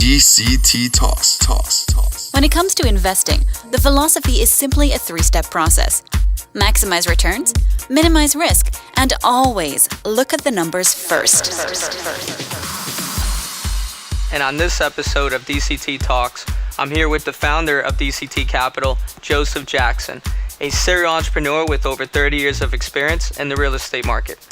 DCT Talks. When it comes to investing, the philosophy is simply a three-step process. Maximize returns, minimize risk, and always look at the numbers first. And on this episode of DCT Talks, I'm here with the founder of DCT Capital, Joseph Jackson, a serial entrepreneur with over 30 years of experience in the real estate market.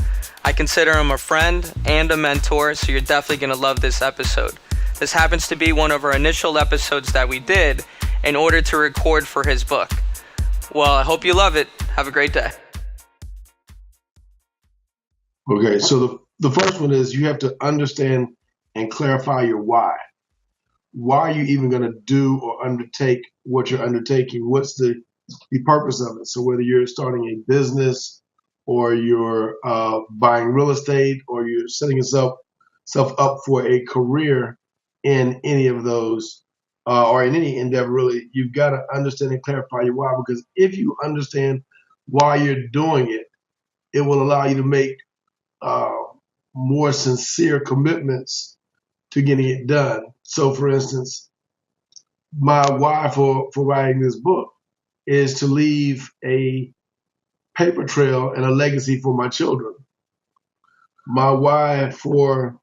I consider him a friend and a mentor, so you're definitely going to love this episode. This happens to be one of our initial episodes that we did in order to record for his book. Well, I hope you love it. Have a great day. Okay, so the first one is you have to understand and clarify your why. Why are you even going to do or undertake what you're undertaking? What's the purpose of it? So whether you're starting a business or you're buying real estate or you're setting yourself up for a career in any of those or in any endeavor, really, you've got to understand and clarify your why, because if you understand why you're doing it, it will allow you to make more sincere commitments to getting it done. So, for instance, my why for writing this book is to leave a paper trail and a legacy for my children. My why for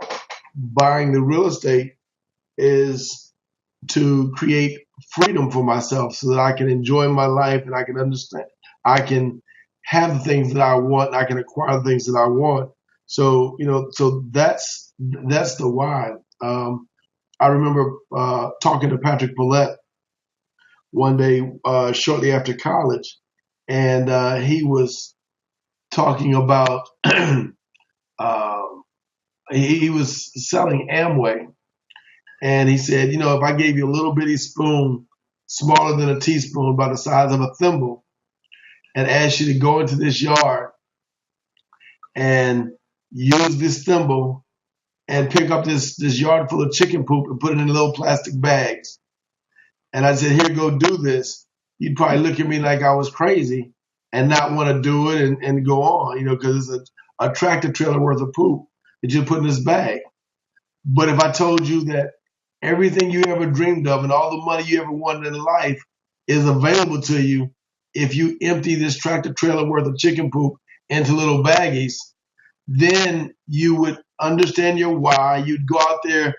buying the real estate is to create freedom for myself so that I can enjoy my life and I can understand, I can have the things that I want, and I can acquire the things that I want. So, so that's the why. I remember talking to Patrick Paulette one day shortly after college, and he was talking about he was selling Amway, and he said, if I gave you a little bitty spoon smaller than a teaspoon, about the size of a thimble, and asked you to go into this yard and use this thimble and pick up this yard full of chicken poop and put it in little plastic bags. And I said, here, go do this. You'd probably look at me like I was crazy and not want to do it and go on, because it's a tractor trailer worth of poop that you put in this bag. But if I told you that everything you ever dreamed of and all the money you ever wanted in life is available to you if you empty this tractor trailer worth of chicken poop into little baggies, then you would understand your why. You'd go out there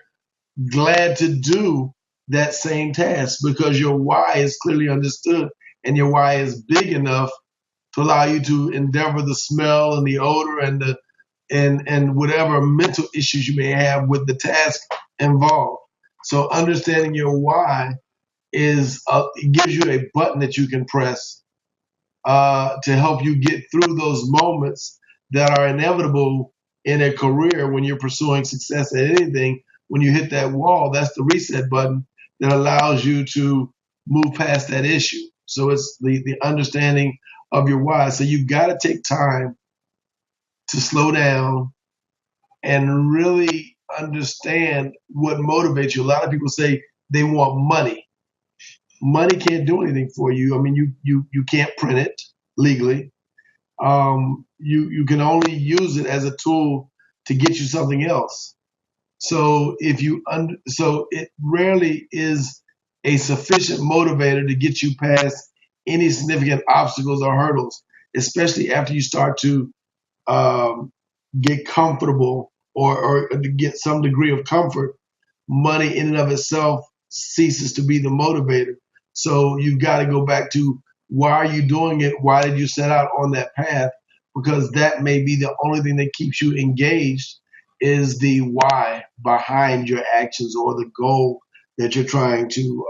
glad to do that same task because your why is clearly understood and your why is big enough to allow you to endeavor the smell and the odor and and whatever mental issues you may have with the task involved. So understanding your why is it gives you a button that you can press to help you get through those moments that are inevitable in a career when you're pursuing success at anything. When you hit that wall, that's the reset button that allows you to move past that issue. So it's the understanding of your why. So you've got to take time to slow down and really understand what motivates you. A lot of people say they want money. Money can't do anything for you. I mean, you can't print it legally. You can only use it as a tool to get you something else. So so it rarely is a sufficient motivator to get you past any significant obstacles or hurdles, especially after you start to get comfortable or to get some degree of comfort. Money in and of itself ceases to be the motivator. So you've got to go back to why are you doing it? Why did you set out on that path? Because that may be the only thing that keeps you engaged, is the why behind your actions or the goal that you're trying to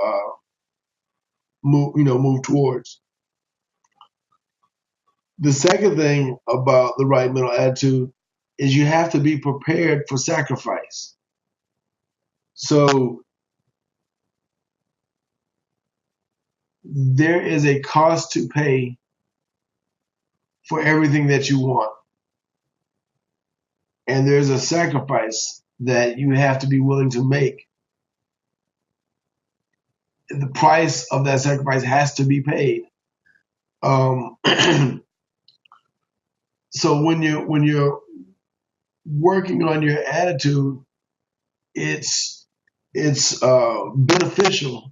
move towards. The second thing about the right mental attitude is you have to be prepared for sacrifice. So there is a cost to pay for everything that you want. And there's a sacrifice that you have to be willing to make. The price of that sacrifice has to be paid. So when you're working on your attitude, it's it's beneficial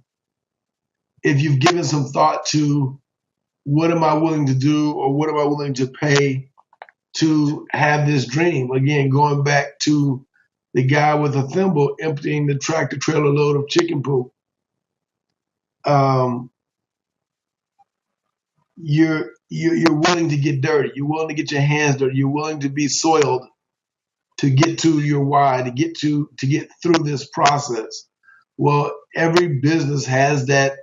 if you've given some thought to what am I willing to do or what am I willing to pay to have this dream. Again, going back to the guy with a thimble emptying the tractor trailer load of chicken poop. Um, you're willing to get dirty. You're willing to get your hands dirty. You're willing to be soiled to get to your why, to get through this process. Well, every business has that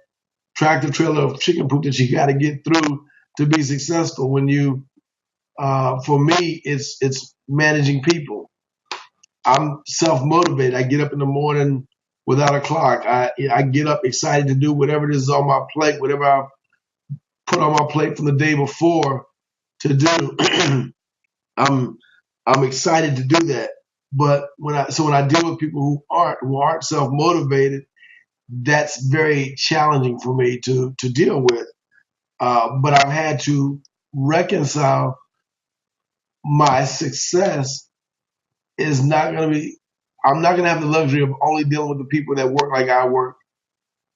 tractor trailer of chicken poop that you got to get through to be successful. When you, for me, it's managing people. I'm self motivated. I get up in the morning without a clock. I get up excited to do whatever it is on my plate, whatever I put on my plate from the day before to do. I'm I'm excited to do that. But when I deal with people who aren't self motivated, that's very challenging for me to deal with. But I've had to reconcile my success is not going to be. I'm not going to have the luxury of only dealing with the people that work like I work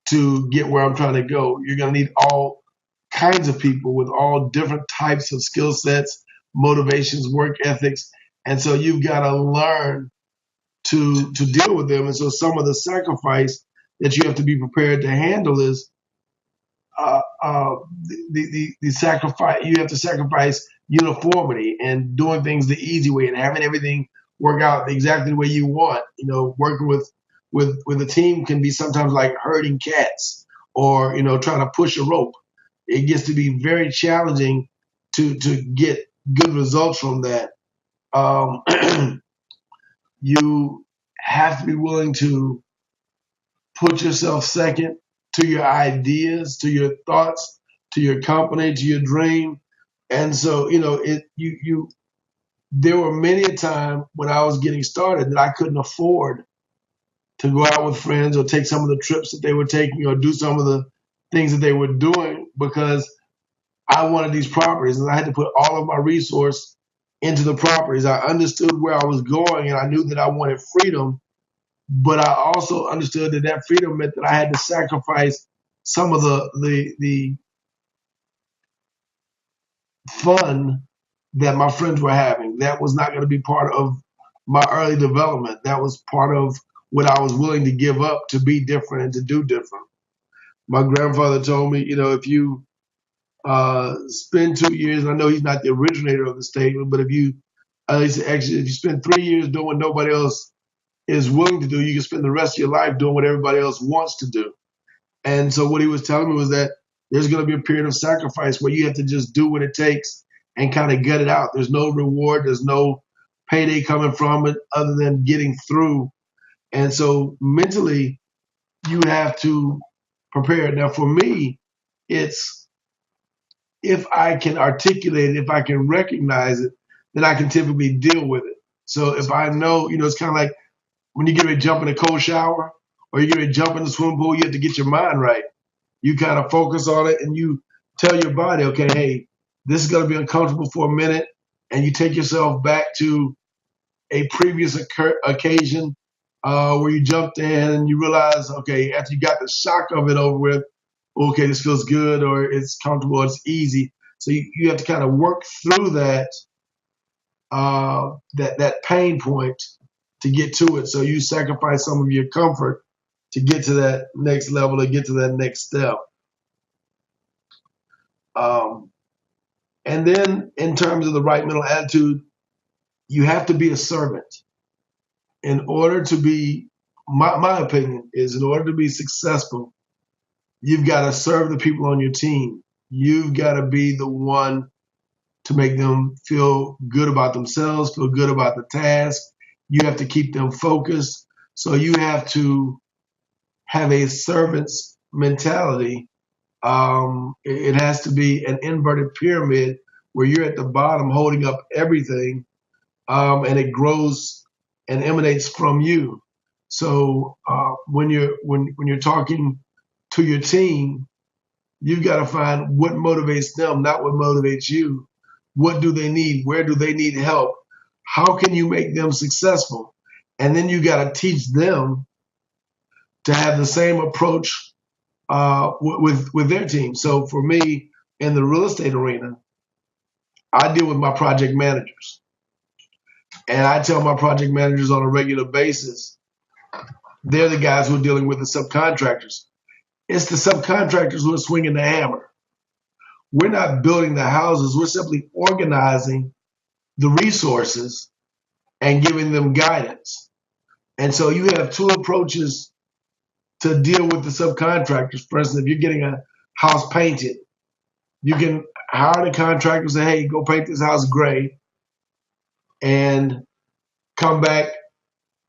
to get where I'm trying to go. You're going to need all kinds of people with all different types of skill sets, motivations, work ethics, and so you've got to learn to deal with them. And so some of the sacrifice that you have to be prepared to handle is the sacrifice. You have to sacrifice uniformity and doing things the easy way and having everything work out exactly the way you want. You know, working with a team can be sometimes like herding cats or trying to push a rope. It gets to be very challenging to get good results from that. You have to be willing to put yourself second to your ideas, to your thoughts, to your company, to your dream. And so, there were many a time when I was getting started that I couldn't afford to go out with friends or take some of the trips that they were taking or do some of the things that they were doing because I wanted these properties and I had to put all of my resource into the properties. I understood where I was going and I knew that I wanted freedom, but I also understood that freedom meant that I had to sacrifice some of the fun that my friends were having. That was not going to be part of my early development. That was part of what I was willing to give up to be different and to do different. My grandfather told me, if you spend 2 years, and I know he's not the originator of the statement, but if you spend 3 years doing what nobody else is willing to do, you can spend the rest of your life doing what everybody else wants to do. And so what he was telling me was that there's going to be a period of sacrifice where you have to just do what it takes and kind of gut it out. There's no reward. There's no payday coming from it other than getting through. And so mentally, you have to prepare. Now, for me, it's if I can articulate it, if I can recognize it, then I can typically deal with it. So if I know, it's kind of like when you get ready to jump in a cold shower or you get ready to jump in the swimming pool, you have to get your mind right. You kind of focus on it and you tell your body, okay, hey, this is going to be uncomfortable for a minute. And you take yourself back to a previous occasion where you jumped in and you realize, okay, after you got the shock of it over with, okay, this feels good or it's comfortable, it's easy. So you have to kind of work through that that pain point to get to it. So you sacrifice some of your comfort to get to that next level, to get to that next step. And then in terms of the right mental attitude, you have to be a servant. In order to be, my opinion is, in order to be successful, you've got to serve the people on your team. You've got to be the one to make them feel good about themselves, feel good about the task. You have to keep them focused. So you have to have a servant's mentality. It has to be an inverted pyramid where you're at the bottom holding up everything, and it grows and emanates from you. So when you're talking to your team, you've got to find what motivates them, not what motivates you. What do they need? Where do they need help? How can you make them successful? And then you got to teach them to have the same approach with their team. So for me, in the real estate arena, I deal with my project managers. And I tell my project managers on a regular basis, they're the guys who are dealing with the subcontractors. It's the subcontractors who are swinging the hammer. We're not building the houses. We're simply organizing the resources and giving them guidance. And so you have two approaches to deal with the subcontractors. For instance, if you're getting a house painted, you can hire the contractor and say, hey, go paint this house gray, and come back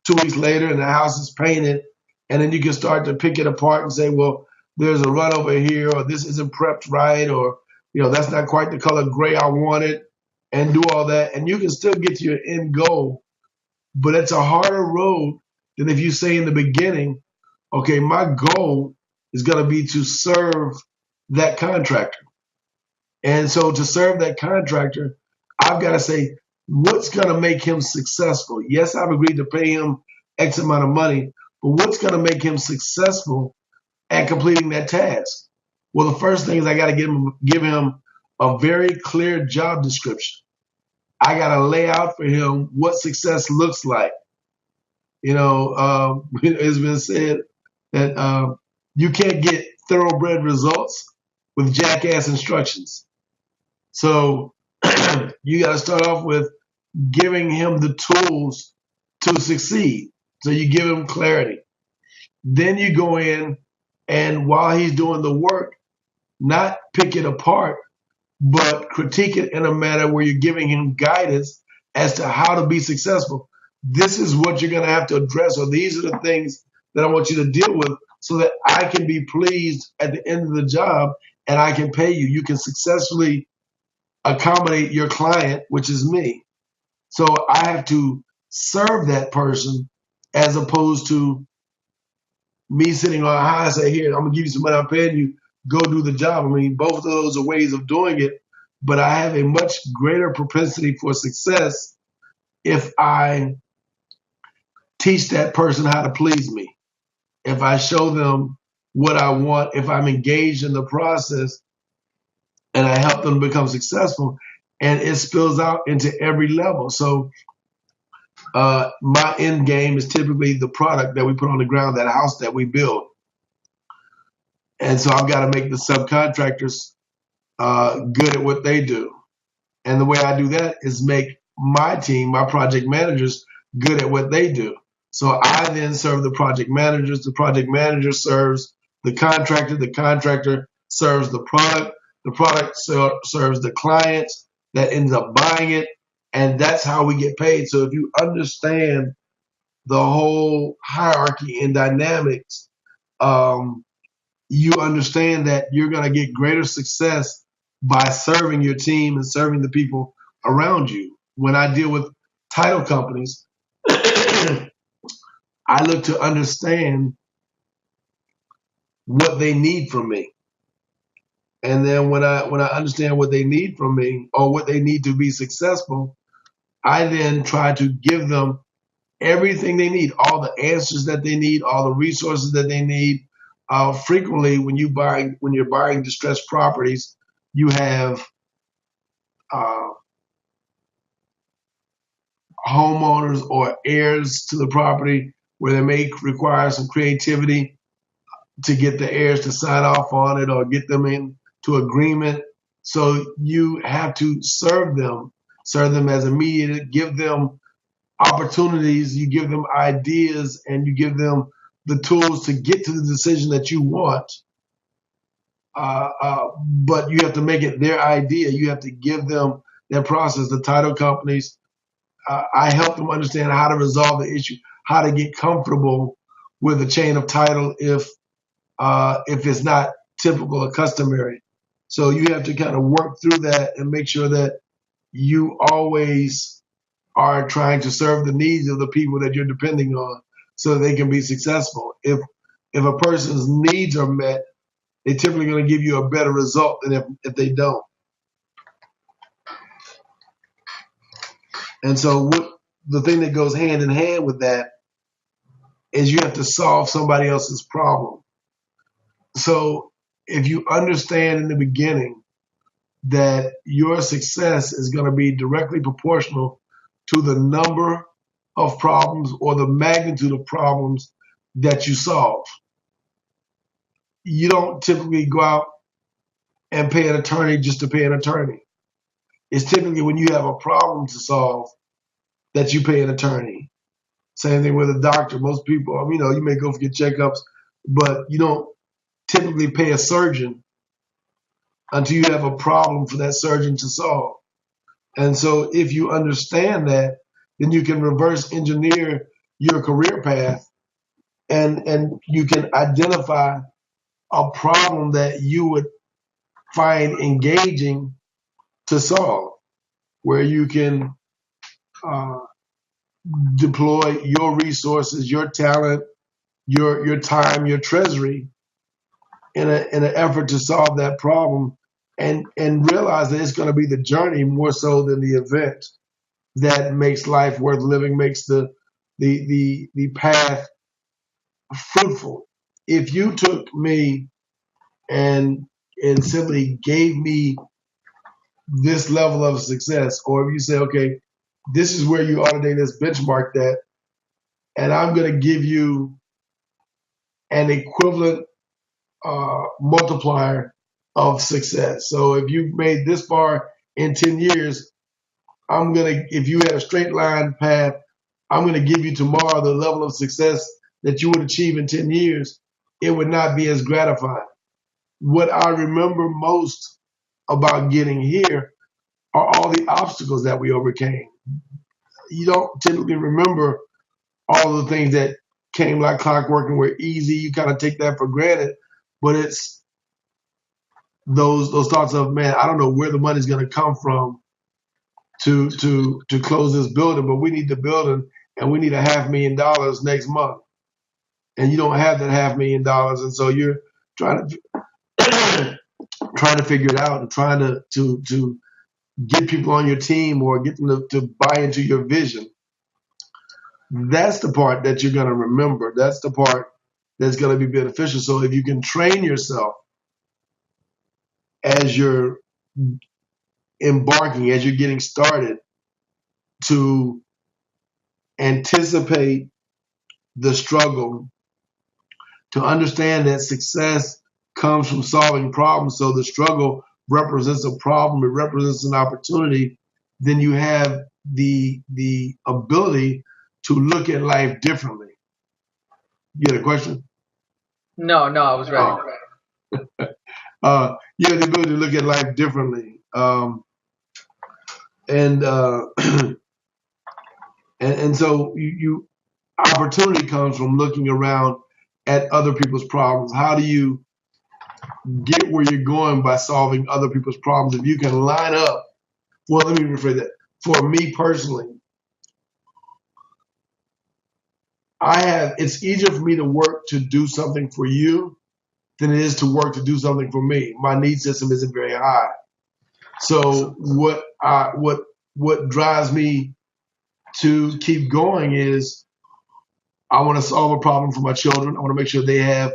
2 weeks later and the house is painted. And then you can start to pick it apart and say, well, there's a run over here, or this isn't prepped right, or that's not quite the color gray I wanted, and do all that. And you can still get to your end goal, but it's a harder road than if you say in the beginning, okay, my goal is going to be to serve that contractor. And so to serve that contractor, I've got to say, what's going to make him successful? Yes, I've agreed to pay him X amount of money, but what's going to make him successful at completing that task? Well, the first thing is I got to give him a very clear job description. I got to lay out for him what success looks like. It's been said that you can't get thoroughbred results with jackass instructions. So you got to start off with giving him the tools to succeed. So you give him clarity. Then you go in, and while he's doing the work, not pick it apart, but critique it in a manner where you're giving him guidance as to how to be successful. This is what you're going to have to address, or these are the things that I want you to deal with, so that I can be pleased at the end of the job and I can pay you. You can successfully accommodate your client, which is me. So I have to serve that person as opposed to me sitting on high and say, here, I'm going to give you some money, I'm paying you, go do the job. I mean, both of those are ways of doing it, but I have a much greater propensity for success if I teach that person how to please me. If I show them what I want, if I'm engaged in the process and I help them become successful, and it spills out into every level. So my end game is typically the product that we put on the ground, that house that we build. And so I've got to make the subcontractors good at what they do. And the way I do that is make my team, my project managers, good at what they do. So I then serve the project managers serves the contractor serves the product serves the clients that ends up buying it, and that's how we get paid. So if you understand the whole hierarchy and dynamics, you understand that you're going to get greater success by serving your team and serving the people around you. When I deal with title companies, I look to understand what they need from me. And then when I understand what they need from me, or what they need to be successful, I then try to give them everything they need, all the answers that they need, all the resources that they need. Frequently, when you're buying distressed properties, you have homeowners or heirs to the property where they may require some creativity to get the heirs to sign off on it or get them into agreement. So you have to serve them as a mediator, give them opportunities, you give them ideas, and you give them the tools to get to the decision that you want. But you have to make it their idea. You have to give them their process. The title companies, I help them understand how to resolve the issue, how to get comfortable with the chain of title if it's not typical or customary. So you have to kind of work through that and make sure that you always are trying to serve the needs of the people that you're depending on so that they can be successful. If a person's needs are met, they're typically going to give you a better result than if they don't. And so the thing that goes hand in hand with that is you have to solve somebody else's problem. So if you understand in the beginning that your success is going to be directly proportional to the number of problems or the magnitude of problems that you solve, you don't typically go out and pay an attorney just to pay an attorney. It's typically when you have a problem to solve that you pay an attorney. Same thing with a doctor. Most people, you may go for your checkups, but you don't typically pay a surgeon until you have a problem for that surgeon to solve. And so if you understand that, then you can reverse engineer your career path and you can identify a problem that you would find engaging to solve, where you can deploy your resources, your talent, your time, your treasury in an effort to solve that problem, and realize that it's going to be the journey more so than the event that makes life worth living, makes the path fruitful. If you took me and simply gave me this level of success, or if you say, okay, this is where you ought to this benchmark that, and I'm going to give you an equivalent multiplier of success. So if you've made this far in 10 years, if you had a straight line path, I'm going to give you tomorrow the level of success that you would achieve in 10 years. It would not be as gratifying. What I remember most about getting here are all the obstacles that we overcame. You don't typically remember all the things that came like clockwork and were easy. You kind of take that for granted, but it's those thoughts of, man, I don't know where the money's going to come from to close this building, but we need the building and we need $500,000 next month, and you don't have that $500,000, and so you're trying to figure it out and trying to get people on your team or get them to buy into your vision. That's the part that you're going to remember. That's the part that's going to be beneficial. So if you can train yourself as you're embarking, as you're getting started, to anticipate the struggle, to understand that success comes from solving problems. So the struggle represents a problem, it represents an opportunity. Then you have the ability to look at life differently. You had a question? No, I was ready. You have the ability to look at life differently. And so you opportunity comes from looking around at other people's problems. How do you get where you're going by solving other people's problems? If you can line up, well, let me rephrase that. For me personally, it's easier for me to work to do something for you than it is to work to do something for me. My need system isn't very high. So what drives me to keep going is I want to solve a problem for my children. I want to make sure they have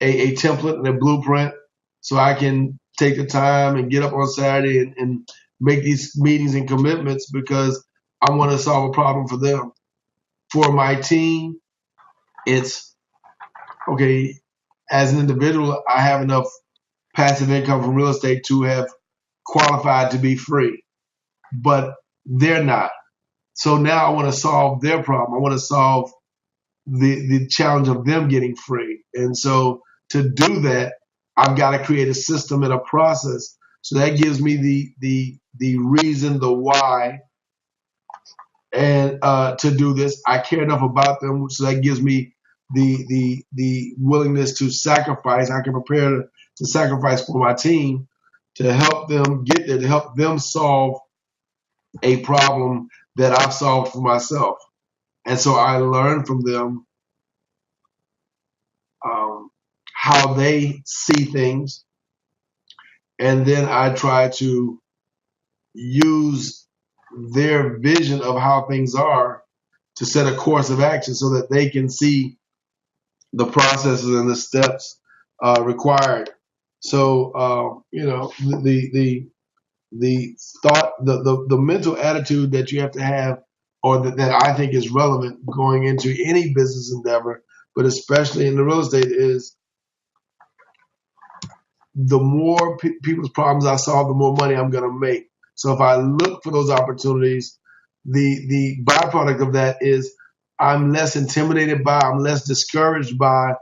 a template and a blueprint so I can take the time and get up on Saturday and make these meetings and commitments because I want to solve a problem for them. For my team, it's, okay, as an individual, I have enough passive income from real estate to have qualified to be free, but they're not. So now I want to solve their problem. I want to solve the challenge of them getting free. And so to do that, I've got to create a system and a process. So that gives me the reason, the why, and to do this. I care enough about them, so that gives me the willingness to sacrifice. I can prepare to sacrifice for my team to help them get there, to help them solve a problem that I've solved for myself. And so I learn from them how they see things, and then I try to use their vision of how things are to set a course of action so that they can see the processes and the steps required. So the thought, the mental attitude that you have to have, or that I think is relevant going into any business endeavor, but especially in the real estate, is the more people's problems I solve, the more money I'm going to make. So if I look for those opportunities, the byproduct of that is I'm less intimidated by, I'm less discouraged by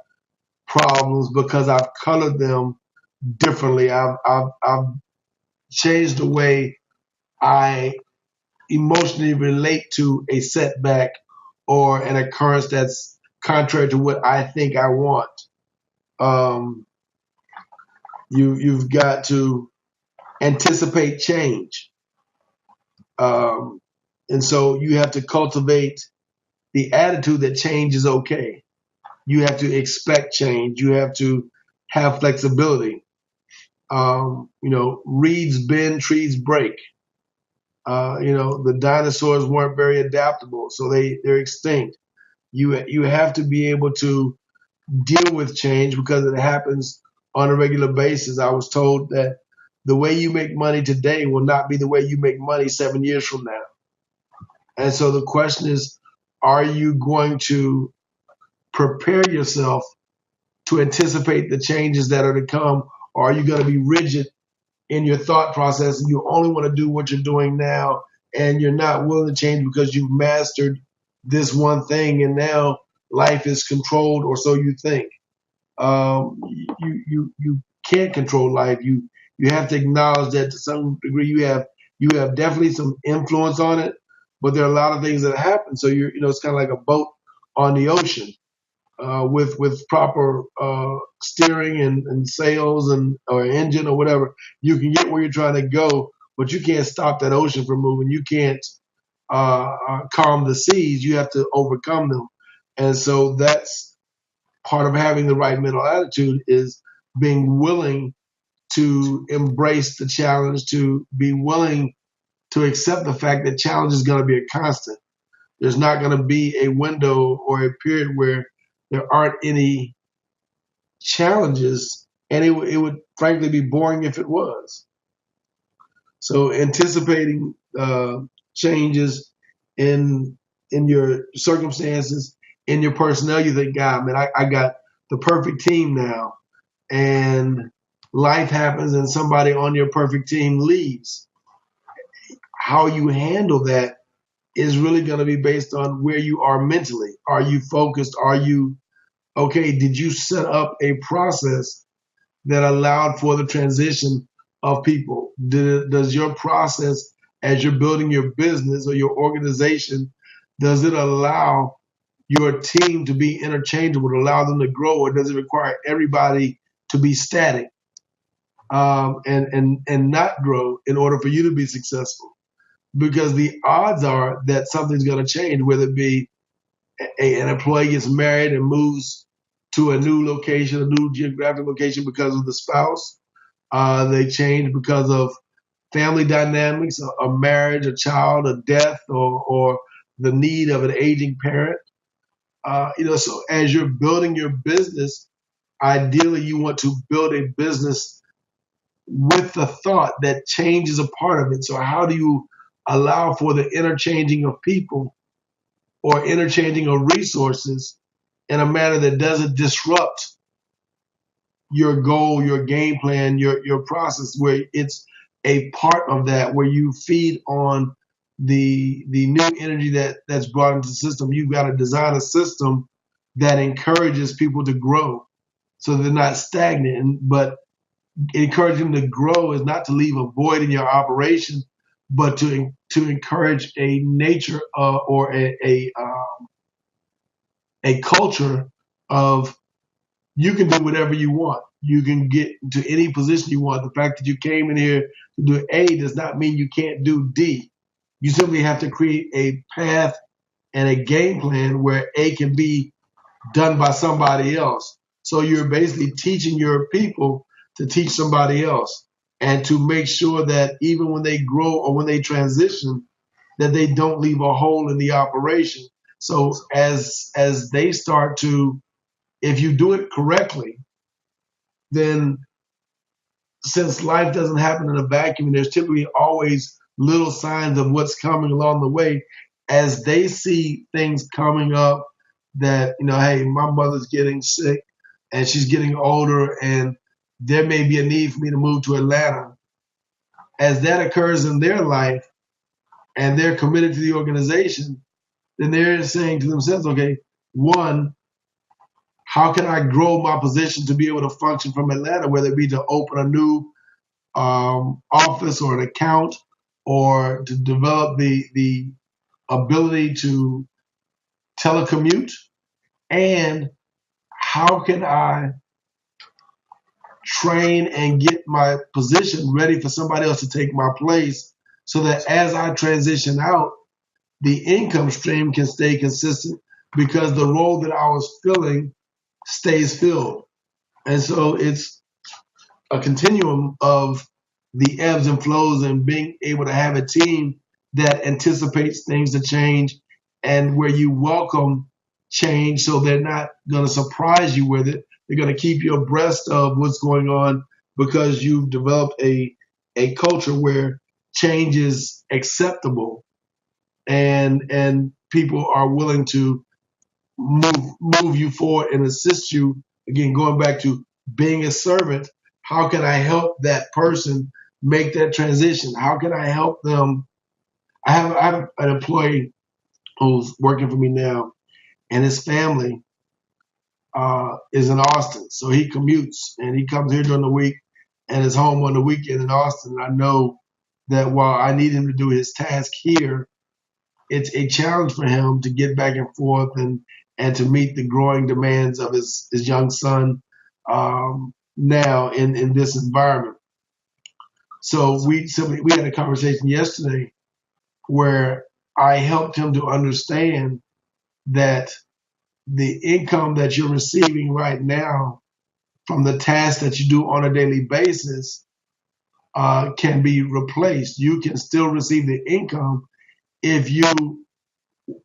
problems because I've colored them differently. I've changed the way I emotionally relate to a setback or an occurrence that's contrary to what I think I want. Um, you've got to anticipate change, and so you have to cultivate the attitude that change is okay. You have to expect change. You have to have flexibility. Reeds bend, trees break. The dinosaurs weren't very adaptable, so they're extinct. You have to be able to deal with change because it happens on a regular basis. I was told that the way you make money today will not be the way you make money 7 years from now. And so the question is, are you going to prepare yourself to anticipate the changes that are to come, or are you going to be rigid in your thought process and you only want to do what you're doing now and you're not willing to change because you've mastered this one thing and now life is controlled, or so you think? You can't control life. You have to acknowledge that to some degree you have definitely some influence on it, but there are a lot of things that happen. So it's kind of like a boat on the ocean with proper steering and sails or engine or whatever. You can get where you're trying to go, but you can't stop that ocean from moving. You can't calm the seas. You have to overcome them, and so that's part of having the right mental attitude, is being willing to embrace the challenge, to be willing to accept the fact that challenge is going to be a constant. There's not going to be a window or a period where there aren't any challenges, and it would frankly be boring if it was. So anticipating changes in your circumstances, in your personnel, you think, God, man, I got the perfect team now, and life happens and somebody on your perfect team leaves. How you handle that is really going to be based on where you are mentally. Are you focused? Are you okay? Did you set up a process that allowed for the transition of people? Does your process, as you're building your business or your organization, does it allow your team to be interchangeable, to allow them to grow, or does it require everybody to be static and not grow in order for you to be successful? Because the odds are that something's going to change, whether it be an employee gets married and moves to a new location, a new geographic location because of the spouse. They change because of family dynamics, a marriage, a child, a death, or the need of an aging parent. So as you're building your business, ideally you want to build a business with the thought that change is a part of it. So how do you allow for the interchanging of people or interchanging of resources in a manner that doesn't disrupt your goal, your game plan, your process, where it's a part of that, where you feed on the new energy that's brought into the system? You've got to design a system that encourages people to grow so they're not stagnant. But encouraging them to grow is not to leave a void in your operation, but to encourage a nature or a culture of, you can do whatever you want. You can get to any position you want. The fact that you came in here to do A does not mean you can't do D. You simply have to create a path and a game plan where A can be done by somebody else. So you're basically teaching your people to teach somebody else, and to make sure that even when they grow or when they transition, that they don't leave a hole in the operation. So as they start to if you do it correctly, then since life doesn't happen in a vacuum, there's typically always little signs of what's coming along the way as they see things coming up that, hey, my mother's getting sick and she's getting older and there may be a need for me to move to Atlanta. As that occurs in their life and they're committed to the organization, then they're saying to themselves, okay, one, how can I grow my position to be able to function from Atlanta, whether it be to open a new office or an account or to develop the ability to telecommute? And how can I train and get my position ready for somebody else to take my place so that as I transition out, the income stream can stay consistent because the role that I was filling stays filled. And so it's a continuum of the ebbs and flows and being able to have a team that anticipates things to change and where you welcome change so they're not going to surprise you with it. They're going to keep you abreast of what's going on because you've developed a culture where change is acceptable and people are willing to move you forward and assist you. Again, going back to being a servant, how can I help that person make that transition? How can I help them? I have an employee who's working for me now, and his family is in Austin. So he commutes, and he comes here during the week and is home on the weekend in Austin. And I know that while I need him to do his task here, it's a challenge for him to get back and forth and to meet the growing demands of his young son now in this environment. So we had a conversation yesterday where I helped him to understand that the income that you're receiving right now from the tasks that you do on a daily basis can be replaced. You can still receive the income if you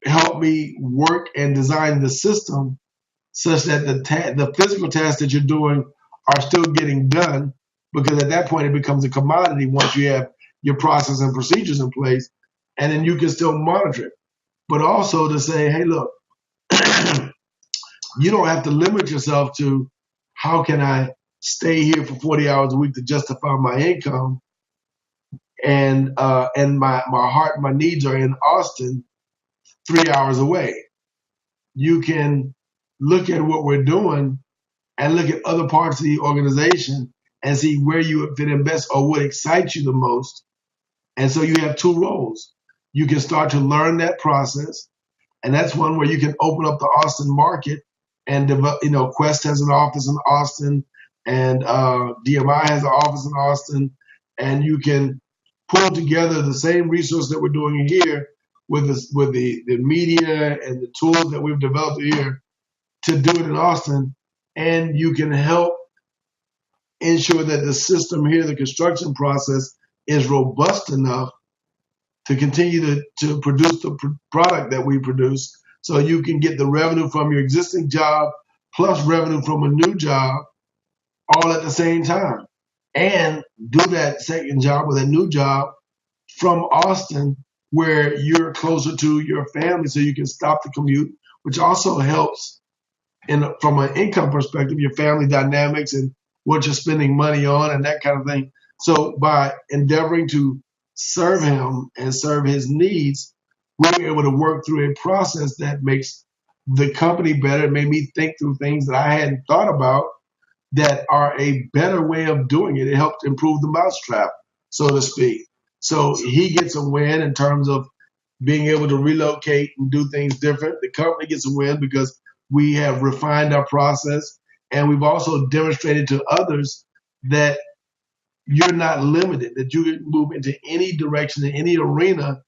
help me work and design the system such that the physical tasks that you're doing are still getting done, because at that point it becomes a commodity once you have your process and procedures in place, and then you can still monitor it. But also to say, hey, look, you don't have to limit yourself to how can I stay here for 40 hours a week to justify my income, and my heart, my needs are in Austin 3 hours away. You can look at what we're doing and look at other parts of the organization and see where you would fit in best or what excites you the most. And so you have two roles. You can start to learn that process, and that's one where you can open up the Austin market and develop. Quest has an office in Austin, and DMI has an office in Austin, and you can pull together the same resource that we're doing here with the media and the tools that we've developed here to do it in Austin, and you can help ensure that the system here, the construction process, is robust enough to continue to produce the product that we produce, so you can get the revenue from your existing job plus revenue from a new job all at the same time, and do that second job or that new job from Austin where you're closer to your family so you can stop the commute, which also helps from an income perspective, your family dynamics and what you're spending money on and that kind of thing. So by endeavoring to serve him and serve his needs, we were able to work through a process that makes the company better. It made me think through things that I hadn't thought about that are a better way of doing it. It helped improve the mousetrap, so to speak. So he gets a win in terms of being able to relocate and do things different. The company gets a win because we have refined our process, and we've also demonstrated to others that you're not limited, that you can move into any direction, in any arena,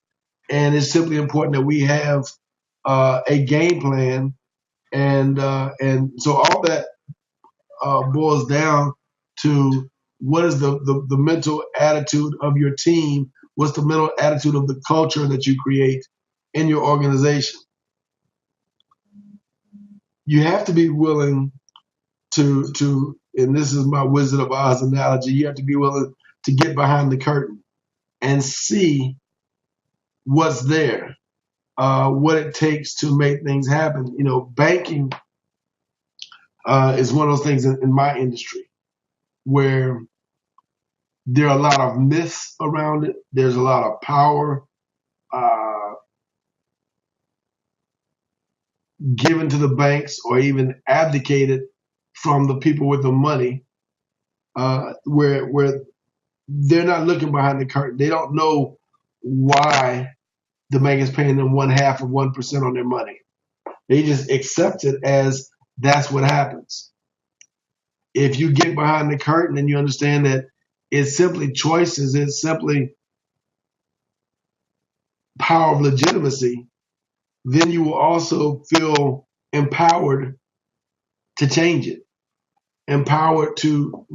and it's simply important that we have a game plan. And so all that boils down to what is the mental attitude of your team, what's the mental attitude of the culture that you create in your organization. you have to be willing to, and this is my Wizard of Oz analogy, you have to be willing to get behind the curtain and see what's there, what it takes to make things happen. Banking is one of those things in my industry where there are a lot of myths around it. There's a lot of power given to the banks or even abdicated from the people with the money, where they're not looking behind the curtain. They don't know why the bank is paying them 0.5% on their money. They just accept it as that's what happens. If you get behind the curtain and you understand that it's simply choices, it's simply power of legitimacy, then you will also feel empowered to change it, empowered to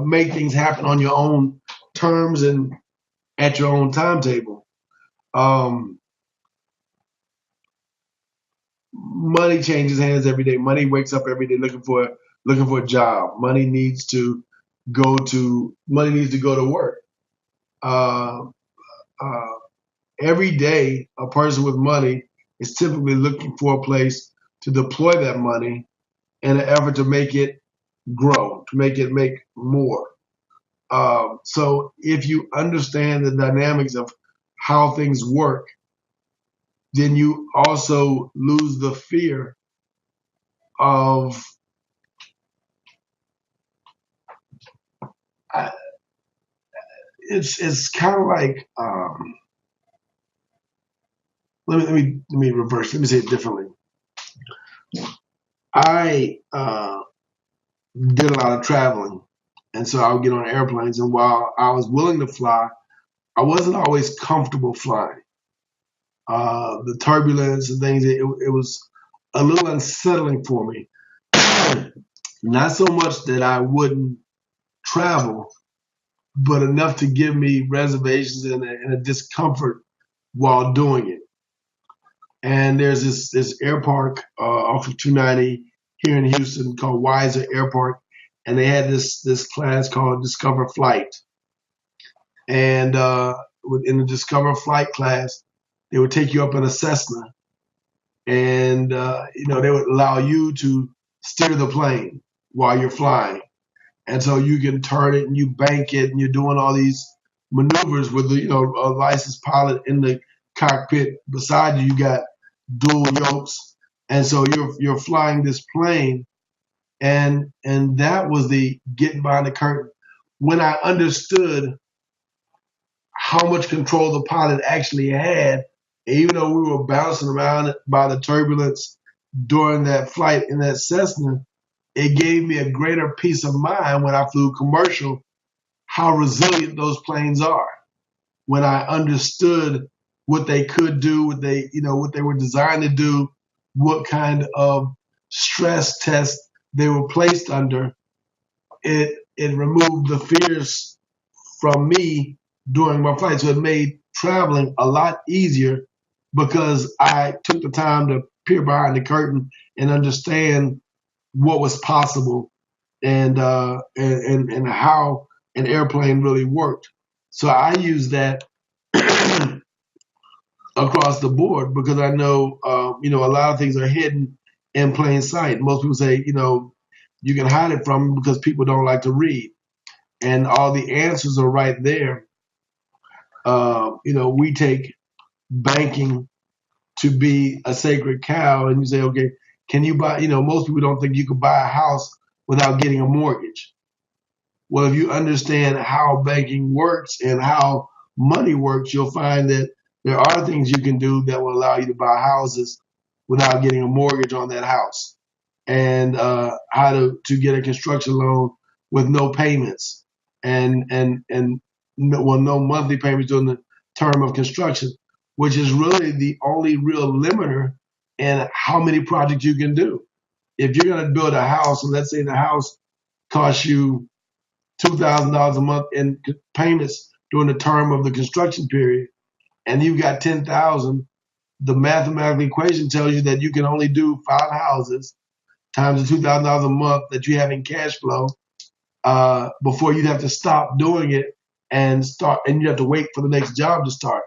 make things happen on your own terms and at your own timetable. Money changes hands every day. Money wakes up every day looking for a job. Money needs to go to work. Every day, a person with money is typically looking for a place to deploy that money in an effort to make it grow, to make it make more. So if you understand the dynamics of how things work, then you also lose the fear of it's kind of like let me reverse. Let me say it differently. I did a lot of traveling, and so I would get on airplanes. And while I was willing to fly, I wasn't always comfortable flying. The turbulence and things, it was a little unsettling for me. Not so much that I wouldn't travel, but enough to give me reservations and a discomfort while doing it. And there's this air park off of 290 here in Houston called Weiser Air Park, and they had this class called Discover Flight. And in the Discover Flight class, they would take you up in a Cessna, and they would allow you to steer the plane while you're flying. And so you can turn it and you bank it, and you're doing all these maneuvers with a licensed pilot in the cockpit beside you. You got dual yokes, and so you're flying this plane, and that was the getting behind the curtain when I understood how much control the pilot actually had. Even though we were bouncing around by the turbulence during that flight in that Cessna, it gave me a greater peace of mind when I flew commercial, how resilient those planes are. When I understood what they could do, what they were designed to do, what kind of stress test they were placed under, it removed the fears from me during my flight. So it made traveling a lot easier because I took the time to peer behind the curtain and understand what was possible and how an airplane really worked. So I use that across the board because I know a lot of things are hidden in plain sight. Most people say you can hide it from them because people don't like to read, and all the answers are right there. We take banking to be a sacred cow, and you say, okay, can you buy? Most people don't think you could buy a house without getting a mortgage. Well, if you understand how banking works and how money works, you'll find that there are things you can do that will allow you to buy houses without getting a mortgage on that house, and how to get a construction loan with no payments and no monthly payments during the term of construction, which is really the only real limiter in how many projects you can do. If you're going to build a house, and let's say the house costs you $2,000 a month in payments during the term of the construction period, and you've got 10,000, the mathematical equation tells you that you can only do 5 houses times the $2,000 a month that you have in cash flow before you'd have to stop doing it and you have to wait for the next job to start.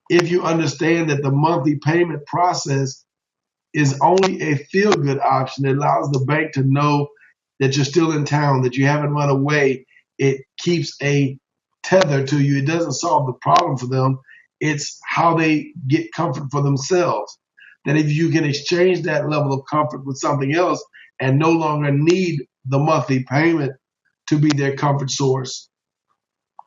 If you understand that the monthly payment process is only a feel-good option, it allows the bank to know that you're still in town, that you haven't run away. It keeps a tether to you. It doesn't solve the problem for them. It's how they get comfort for themselves. That if you can exchange that level of comfort with something else and no longer need the monthly payment to be their comfort source,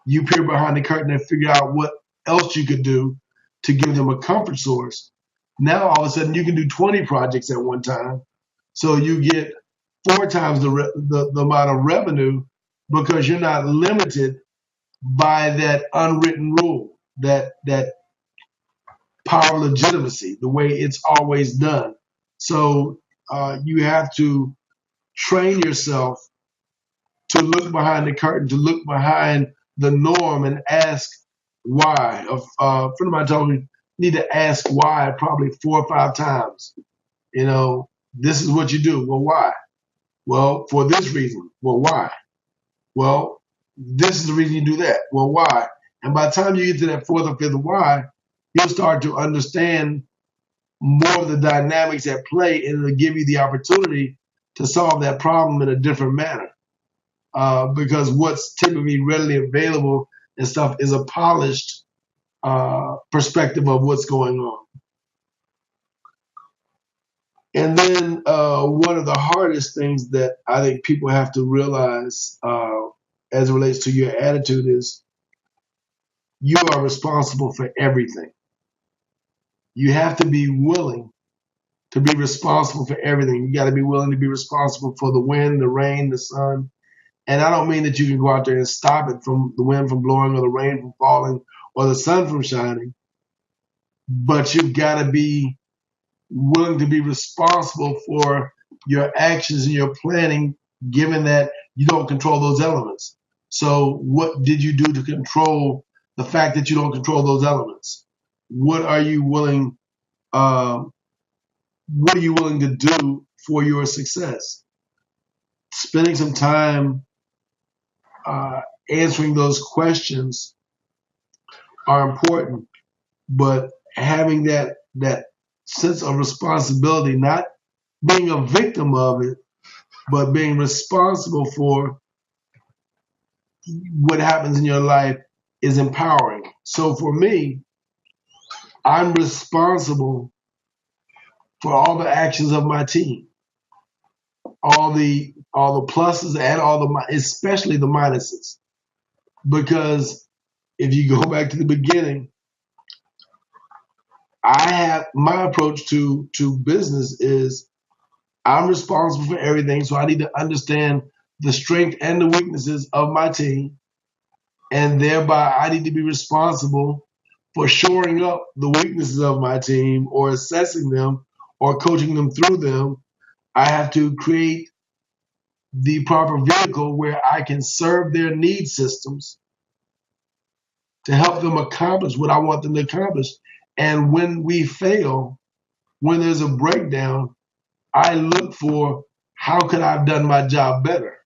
you peer behind the curtain and figure out what else you could do to give them a comfort source. Now, all of a sudden, you can do 20 projects at one time. So you get 4 times the amount of revenue because you're not limited by that unwritten rule, that power of legitimacy, the way it's always done. So you have to train yourself to look behind the curtain, to look behind the norm and ask why. A friend of mine told me, you need to ask why probably 4 or 5 times. This is what you do. Well, why? Well, for this reason. Well, why? Well, this is the reason you do that. Well, why? And by the time you get to that 4th or 5th why, you'll start to understand more of the dynamics at play, and it'll give you the opportunity to solve that problem in a different manner. Because what's typically readily available and stuff is a polished perspective of what's going on. And then one of the hardest things that I think people have to realize as it relates to your attitude is you are responsible for everything. You have to be willing to be responsible for everything. You got to be willing to be responsible for the wind, the rain, the sun. And I don't mean that you can go out there and stop it from the wind from blowing or the rain from falling or the sun from shining. But you've got to be willing to be responsible for your actions and your planning, given that you don't control those elements. So what did you do to control the fact that you don't control those elements? What are you willing to do for your success? Spending some time answering those questions are important, but having that sense of responsibility, not being a victim of it, but being responsible for what happens in your life is empowering. So for me, I'm responsible for all the actions of my team, all the pluses and especially the minuses. Because if you go back to the beginning, I have my approach to business is I'm responsible for everything, so I need to understand the strength and the weaknesses of my team, and thereby I need to be responsible for shoring up the weaknesses of my team or assessing them or coaching them through them. I have to create the proper vehicle where I can serve their need systems to help them accomplish what I want them to accomplish. And when we fail, when there's a breakdown, I look for how could I have done my job better?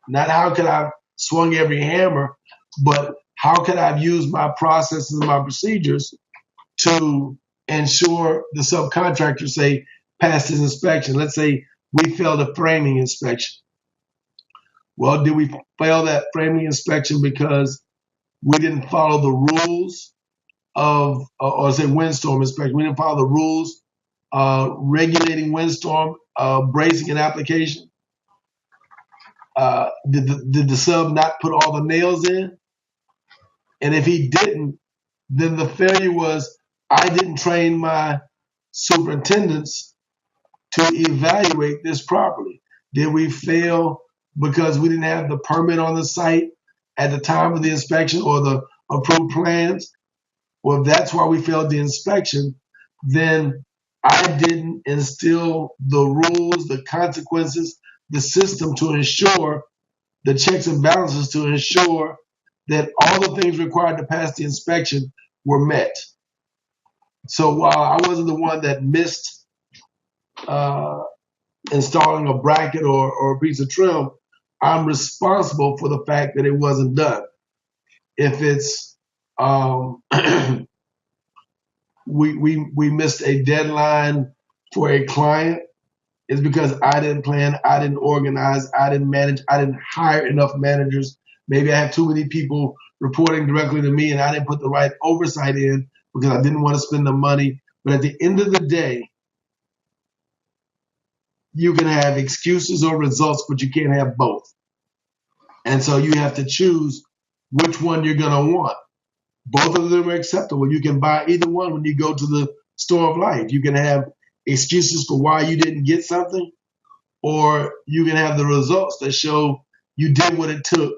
Not how could I have swung every hammer, but how could I have used my processes and my procedures to ensure the subcontractor, say, passed his inspection. Let's say we failed a framing inspection. Well, did we fail that framing inspection because we didn't follow the rules of, or say windstorm inspection? We didn't follow the rules regulating windstorm bracing and application? Did the sub not put all the nails in? And if he didn't, then the failure was I didn't train my superintendents to evaluate this properly. Did we fail because we didn't have the permit on the site at the time of the inspection or the approved plans? Well, if that's why we failed the inspection, then I didn't instill the rules, the consequences, the system to ensure the checks and balances to ensure that all the things required to pass the inspection were met. So while I wasn't the one that missed installing a bracket or a piece of trim, I'm responsible for the fact that it wasn't done. If it's we missed a deadline for a client, it's because I didn't plan, I didn't organize, I didn't manage, I didn't hire enough managers. Maybe I have too many people reporting directly to me and I didn't put the right oversight in because I didn't want to spend the money. But at the end of the day, you can have excuses or results, but you can't have both. And so you have to choose which one you're going to want. Both of them are acceptable. You can buy either one when you go to the store of life. You can have excuses for why you didn't get something, or you can have the results that show you did what it took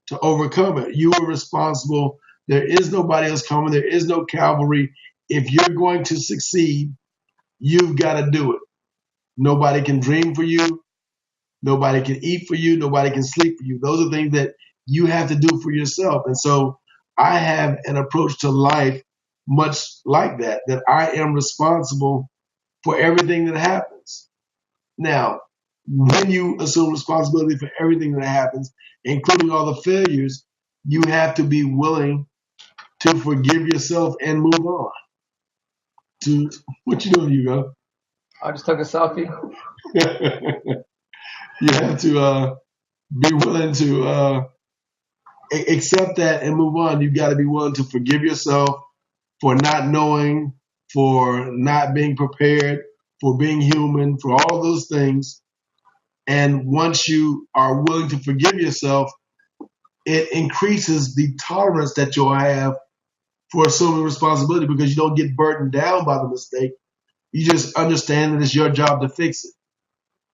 to overcome it. You are responsible. There is nobody else coming. There is no cavalry. If you're going to succeed, you've got to do it. Nobody can dream for you. Nobody can eat for you. Nobody can sleep for you. Those are things that you have to do for yourself. And so I have an approach to life much like that, that I am responsible for everything that happens. Now, when you assume responsibility for everything that happens, including all the failures, you have to be willing to forgive yourself and move on. To what you doing, Hugo? I just took a selfie. You have to be willing to accept that and move on. You've got to be willing to forgive yourself for not knowing, for not being prepared, for being human, for all those things. And once you are willing to forgive yourself, it increases the tolerance that you'll have for assuming responsibility because you don't get burdened down by the mistake. You just understand that it's your job to fix it.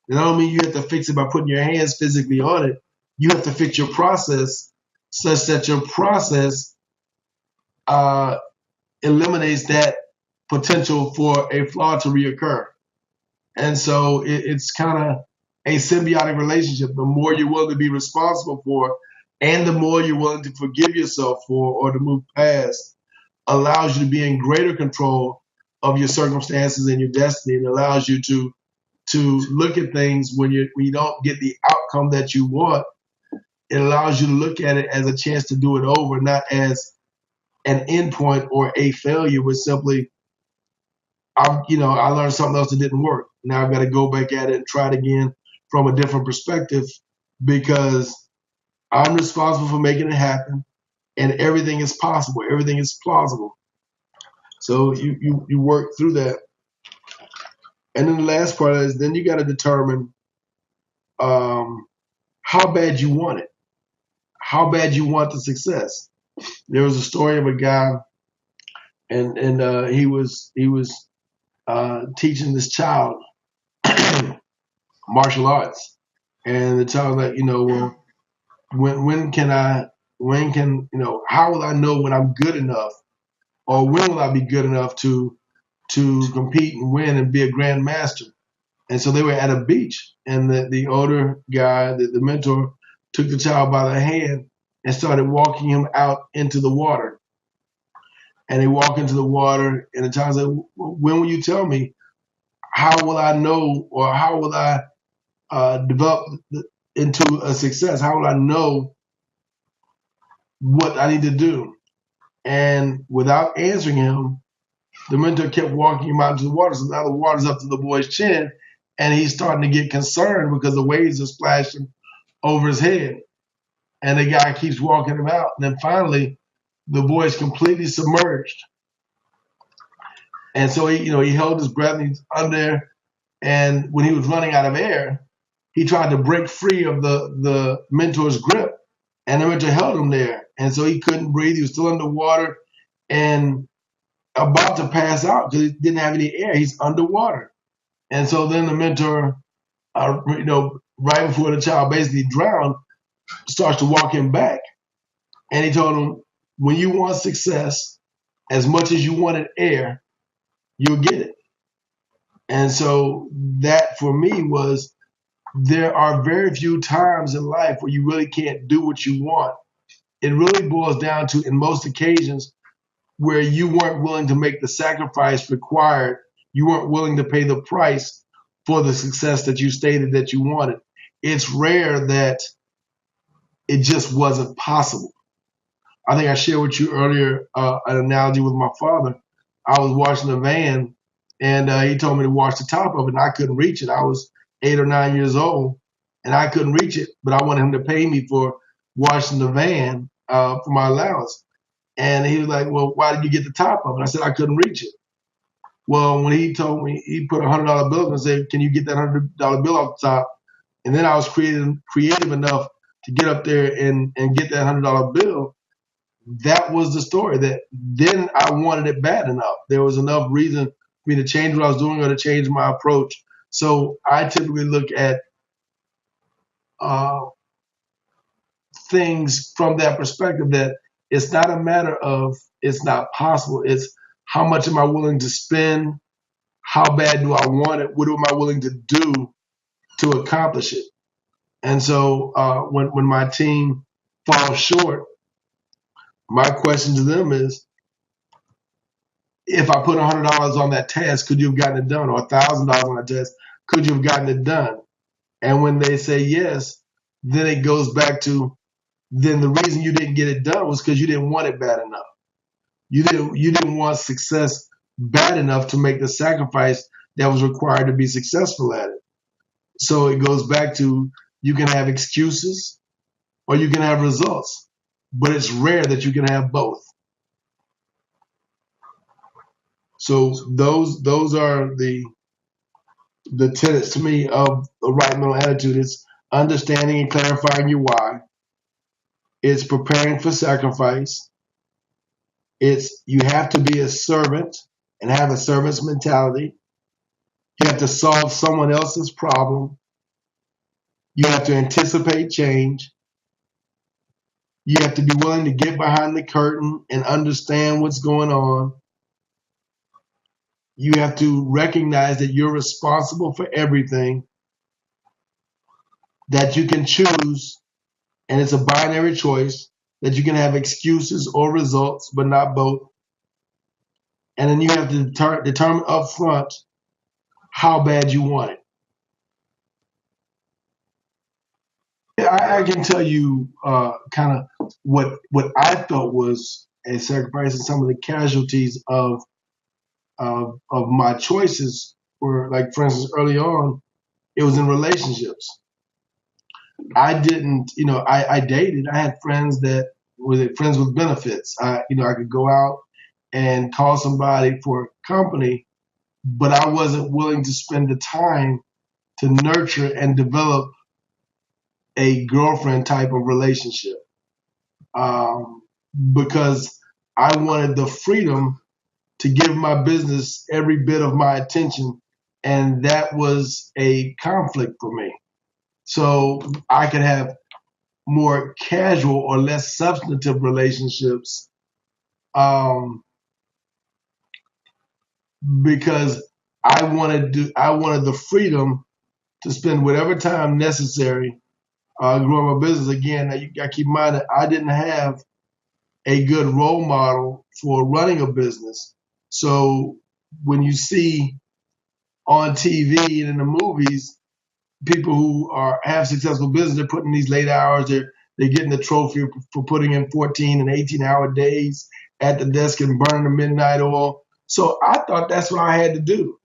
And I don't mean you have to fix it by putting your hands physically on it. You have to fix your process such that your process eliminates that potential for a flaw to reoccur. And so it's kind of a symbiotic relationship. The more you're willing to be responsible for, and the more you're willing to forgive yourself for or to move past, allows you to be in greater control of your circumstances and your destiny, and allows you to look at things when you don't get the outcome that you want. It allows you to look at it as a chance to do it over, not as an endpoint or a failure, but simply, I learned something else that didn't work. Now I've got to go back at it and try it again from a different perspective because I'm responsible for making it happen, and everything is possible. Everything is plausible. So you work through that. And then the last part is then you got to determine how bad you want it, how bad you want the success. There was a story of a guy, and he was teaching this child martial arts, and the child was like, well, how will I know when I'm good enough, or when will I be good enough to compete and win and be a grand master? And so they were at a beach, and the older guy, the mentor, took the child by the hand and started walking him out into the water. And they walk into the water, and the child said, when will you tell me? How will I know, or how will I develop into a success? How will I know what I need to do? And without answering him, the mentor kept walking him out into the water. So now the water's up to the boy's chin, and he's starting to get concerned because the waves are splashing over his head. And the guy keeps walking him out. And then finally, the boy's completely submerged. And so he held his breath, and he's under. And when he was running out of air, he tried to break free of the mentor's grip, and the mentor held him there. And so he couldn't breathe. He was still underwater and about to pass out because he didn't have any air. He's underwater. And so then the mentor, right before the child basically drowned, starts to walk him back. And he told him, when you want success as much as you wanted air, you'll get it. And so that for me was, there are very few times in life where you really can't do what you want. It really boils down to, in most occasions, where you weren't willing to make the sacrifice required. You weren't willing to pay the price for the success that you stated that you wanted. It's rare that it just wasn't possible. I think I shared with you earlier an analogy with my father. I was washing a van, and he told me to wash the top of it, and I couldn't reach it. I was 8 or 9 years old, and I couldn't reach it, but I wanted him to pay me for washing the van for my allowance. And he was like, well, why did you get the top of it? I said, I couldn't reach it. Well, when he told me, he put a $100 bill and said, can you get that $100 bill off the top? And then I was creative enough to get up there and get that $100 bill. That was the story. That then I wanted it bad enough. There was enough reason for me to change what I was doing or to change my approach. So I typically look at things from that perspective, that it's not a matter of it's not possible. It's how much am I willing to spend? How bad do I want it? What am I willing to do to accomplish it? And so when my team falls short, my question to them is, if I put $100 on that task, could you have gotten it done? Or $1,000 on that task, could you have gotten it done? And when they say yes, then it goes back to, then the reason you didn't get it done was because you didn't want it bad enough. You didn't want success bad enough to make the sacrifice that was required to be successful at it. So it goes back to, you can have excuses or you can have results, but it's rare that you can have both. So those are the tenets to me of the right mental attitude. It's understanding and clarifying your why. It's preparing for sacrifice. It's you have to be a servant and have a servant's mentality. You have to solve someone else's problem. You have to anticipate change. You have to be willing to get behind the curtain and understand what's going on. You have to recognize that you're responsible for everything, that you can choose, and it's a binary choice, that you can have excuses or results, but not both. And then you have to determine up front how bad you want it. I can tell you kind of what I thought was a sacrifice, and some of the casualties of my choices were, like, for instance, early on, it was in relationships. I didn't, I dated. I had friends that were friends with benefits. I could go out and call somebody for company, but I wasn't willing to spend the time to nurture and develop a girlfriend type of relationship, because I wanted the freedom to give my business every bit of my attention, and that was a conflict for me. So I could have more casual or less substantive relationships, because I wanted the freedom to spend whatever time necessary growing my business. Again, now you got to keep in mind that I didn't have a good role model for running a business. So when you see on TV and in the movies, people who have successful business, they're putting these late hours, they're getting the trophy for putting in 14 and 18-hour days at the desk and burning the midnight oil. So I thought that's what I had to do.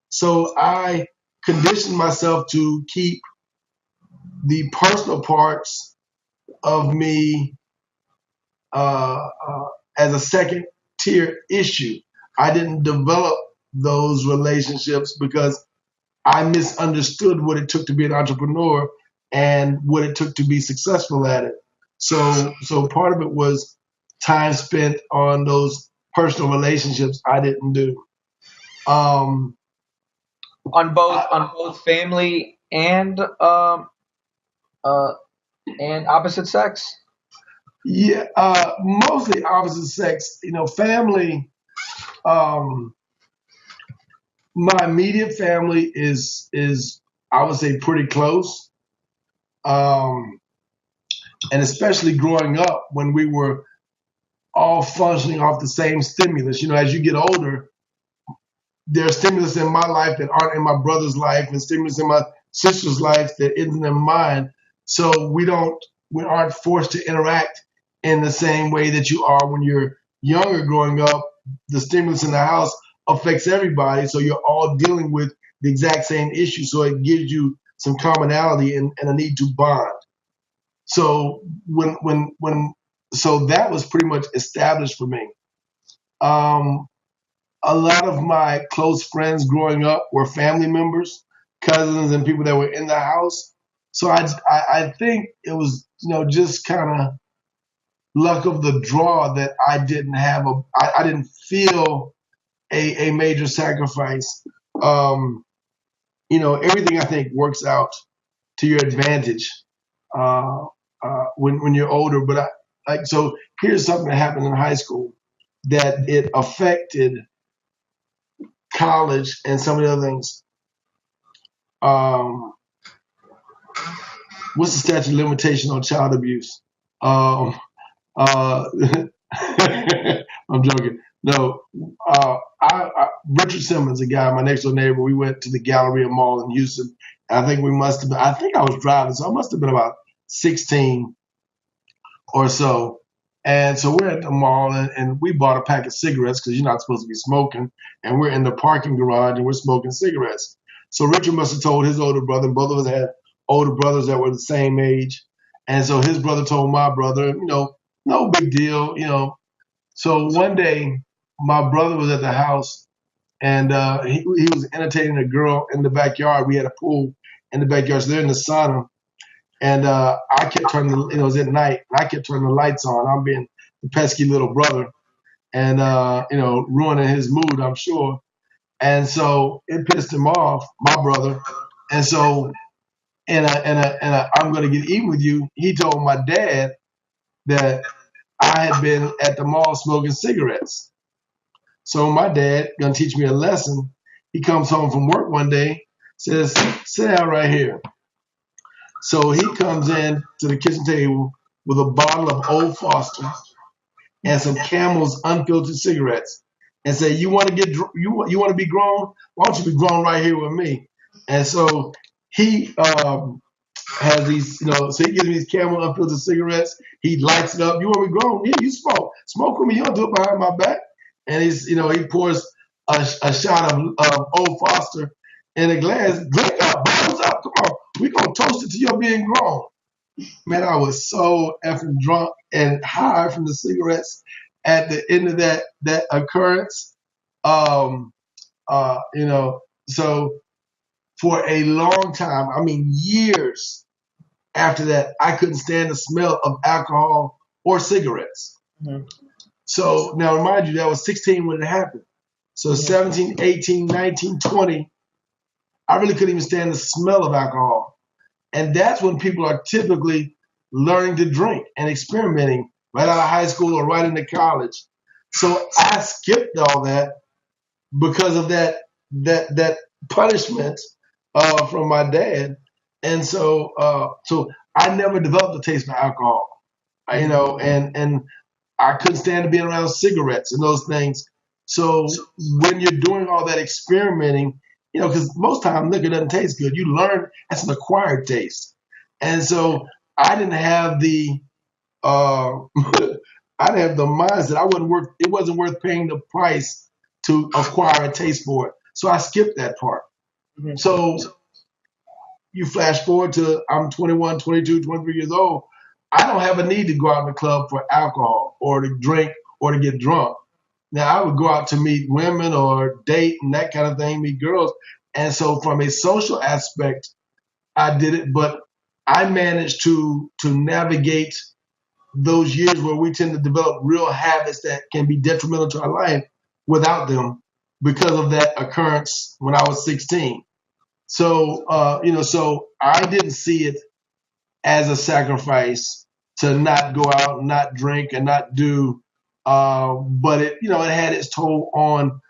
So I conditioned myself to keep the personal parts of me as a second tier issue. I didn't develop those relationships because I misunderstood what it took to be an entrepreneur and what it took to be successful at it. So part of it was time spent on those personal relationships I didn't do. On both family and opposite sex. Yeah, mostly opposite sex. Family. My immediate family is I would say pretty close, and especially growing up when we were all functioning off the same stimulus. As you get older, there's stimulus in my life that aren't in my brother's life, and stimulus in my sister's life that isn't in mine. So we aren't forced to interact in the same way that you are when you're younger growing up. The stimulus in the house affects everybody, so you're all dealing with the exact same issue. So it gives you some commonality and a need to bond. So so that was pretty much established for me. A lot of my close friends growing up were family members, cousins, and people that were in the house. So I think it was just kind of luck of the draw that I didn't have I didn't feel a major sacrifice. Everything I think works out to your advantage when you're older. But so here's something that happened in high school that it affected college and some of the other things. What's the statute of limitation on child abuse? Uh, I'm joking. No, Richard Simmons, a guy, my next door neighbor, we went to the Galleria Mall in Houston. I think I think I was driving, so I must have been about 16 or so. And so we're at the mall and we bought a pack of cigarettes because you're not supposed to be smoking. And we're in the parking garage and we're smoking cigarettes. So Richard must have told his older brother, and both of us had older brothers that were the same age. And so his brother told my brother, no big deal, So one day my brother was at the house and he was entertaining a girl in the backyard. We had a pool in the backyard, so they're in the sauna. And I kept turning, it was at night, and I kept turning the lights on. I'm being the pesky little brother and, ruining his mood, I'm sure. And so it pissed him off, my brother. And so, I'm going to get even with you, he told my dad that I had been at the mall smoking cigarettes. So my dad going to teach me a lesson. He comes home from work one day, says, sit down right here. So he comes in to the kitchen table with a bottle of Old Foster and some Camel's unfiltered cigarettes, and say, "You want to you want to be grown? Why don't you be grown right here with me?" And so he has these, so he gives me these Camel unfiltered cigarettes. He lights it up. You want to be grown? Yeah, you smoke with me. You don't do it behind my back. And he pours a shot of Old Foster in a glass. Drink up, bottles up. Come on. We're going to toast it to your being grown. Man, I was so effing drunk and high from the cigarettes at the end of that occurrence. So for a long time, I mean years after that, I couldn't stand the smell of alcohol or cigarettes. Mm-hmm. So now remind you, that was 16 when it happened. So 17, 18, 19, 20, I really couldn't even stand the smell of alcohol. And that's when people are typically learning to drink and experimenting right out of high school or right into college. So I skipped all that because of that punishment from my dad. And so I never developed a taste for alcohol, and I couldn't stand being around cigarettes and those things. So when you're doing all that experimenting, because most time liquor doesn't taste good. You learn that's an acquired taste. And so I didn't have the mindset. It wasn't worth paying the price to acquire a taste for it. So I skipped that part. Mm-hmm. So you flash forward to I'm 21, 22, 23 years old. I don't have a need to go out in the club for alcohol or to drink or to get drunk. Now, I would go out to meet women or date and that kind of thing, meet girls. And so from a social aspect, I did it, but I managed to navigate those years where we tend to develop real habits that can be detrimental to our life without them because of that occurrence when I was 16. So, so I didn't see it as a sacrifice to not go out and not drink and not do, but it had its toll on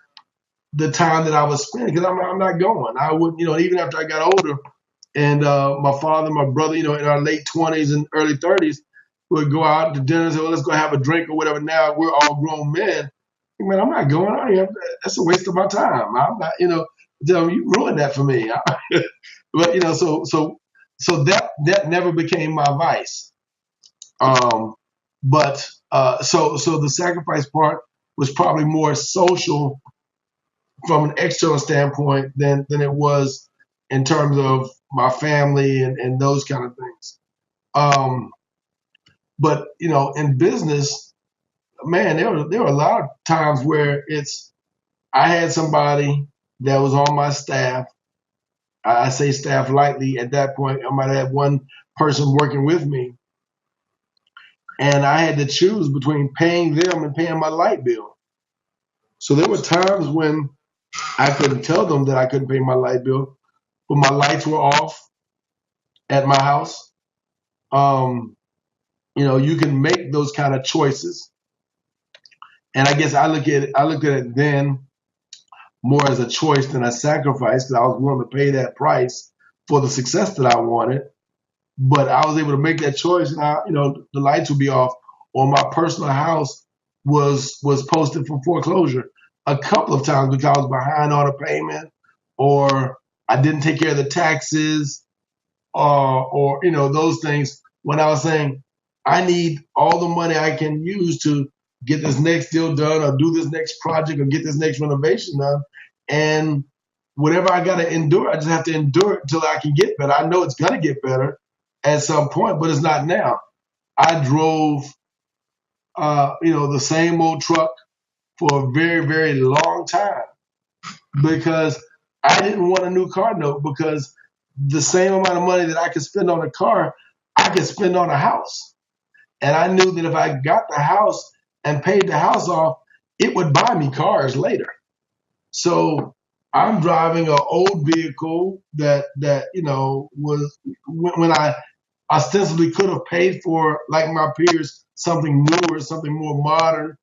the time that I was spending because I'm not going. I wouldn't, even after I got older, and my father, my brother, in our late 20s and early 30s, would go out to dinner and say, well, let's go have a drink or whatever. Now we're all grown men. Man, I'm not going out here. That's a waste of my time. I'm not, you ruined that for me. But so that never became my vice. But the sacrifice part was probably more social from an external standpoint than it was in terms of my family and those kind of things. But in business, man, there were a lot of times where I had somebody that was on my staff. I say staff lightly. At that point, I might have one person working with me, and I had to choose between paying them and paying my light bill. So there were times when I couldn't tell them that I couldn't pay my light bill, but my lights were off at my house. You can make those kind of choices, and I guess I look at it then more as a choice than a sacrifice because I was willing to pay that price for the success that I wanted. But I was able to make that choice, and the lights would be off, or my personal house was posted for foreclosure a couple of times because I was behind on a payment, or I didn't take care of the taxes, or those things. When I was saying I need all the money I can use to get this next deal done, or do this next project, or get this next renovation done, and whatever I got to endure, I just have to endure it until I can get better. I know it's gonna get better at some point, but it's not now. I drove, the same old truck for a very, very long time because I didn't want a new car note because the same amount of money that I could spend on a car, I could spend on a house. And I knew that if I got the house and paid the house off, it would buy me cars later. So I'm driving an old vehicle that was when I ostensibly could have paid for, like my peers, something newer, something more modern,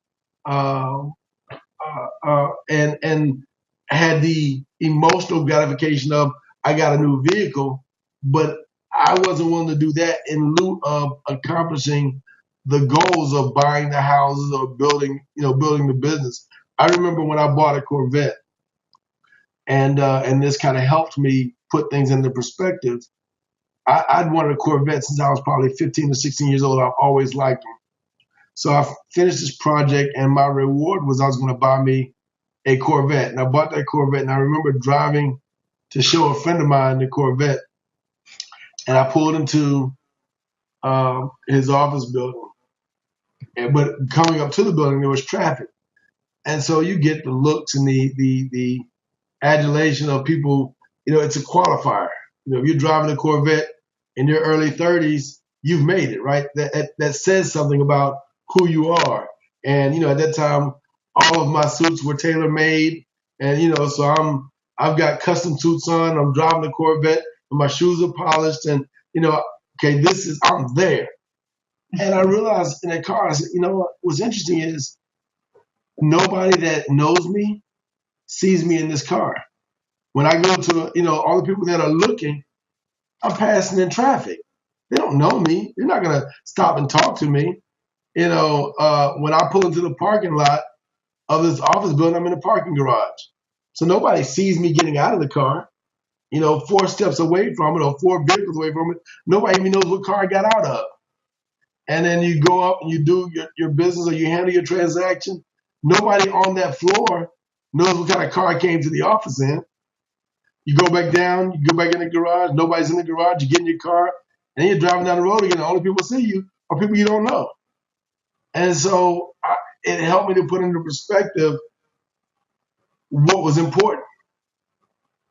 and had the emotional gratification of I got a new vehicle, but I wasn't willing to do that in lieu of accomplishing the goals of buying the houses or building the business. I remember when I bought a Corvette, and this kind of helped me put things into perspective. I'd wanted a Corvette since I was probably 15 or 16 years old. I've always liked them. So I finished this project, and my reward was I was going to buy me a Corvette. And I bought that Corvette, and I remember driving to show a friend of mine the Corvette, and I pulled into his office building. But coming up to the building, there was traffic. And so you get the looks and the adulation of people. It's a qualifier. If you're driving a Corvette in your early 30s, you've made it, right? That says something about who you are. And at that time, all of my suits were tailor made, and so I've got custom suits on. I'm driving a Corvette, and my shoes are polished, and okay, I'm there. And I realized in that car, I said, what's interesting is nobody that knows me sees me in this car. When I go to all the people that are looking, I'm passing in traffic. They don't know me. They're not gonna stop and talk to me. When I pull into the parking lot of this office building, I'm in a parking garage. So nobody sees me getting out of the car, 4 steps away from it or 4 vehicles away from it. Nobody even knows what car I got out of. And then you go up and you do your business or you handle your transaction. Nobody on that floor knows what kind of car I came to the office in. You go back down, you go back in the garage, nobody's in the garage, you get in your car, and then you're driving down the road again. The only people see you are people you don't know. And so it helped me to put into perspective what was important.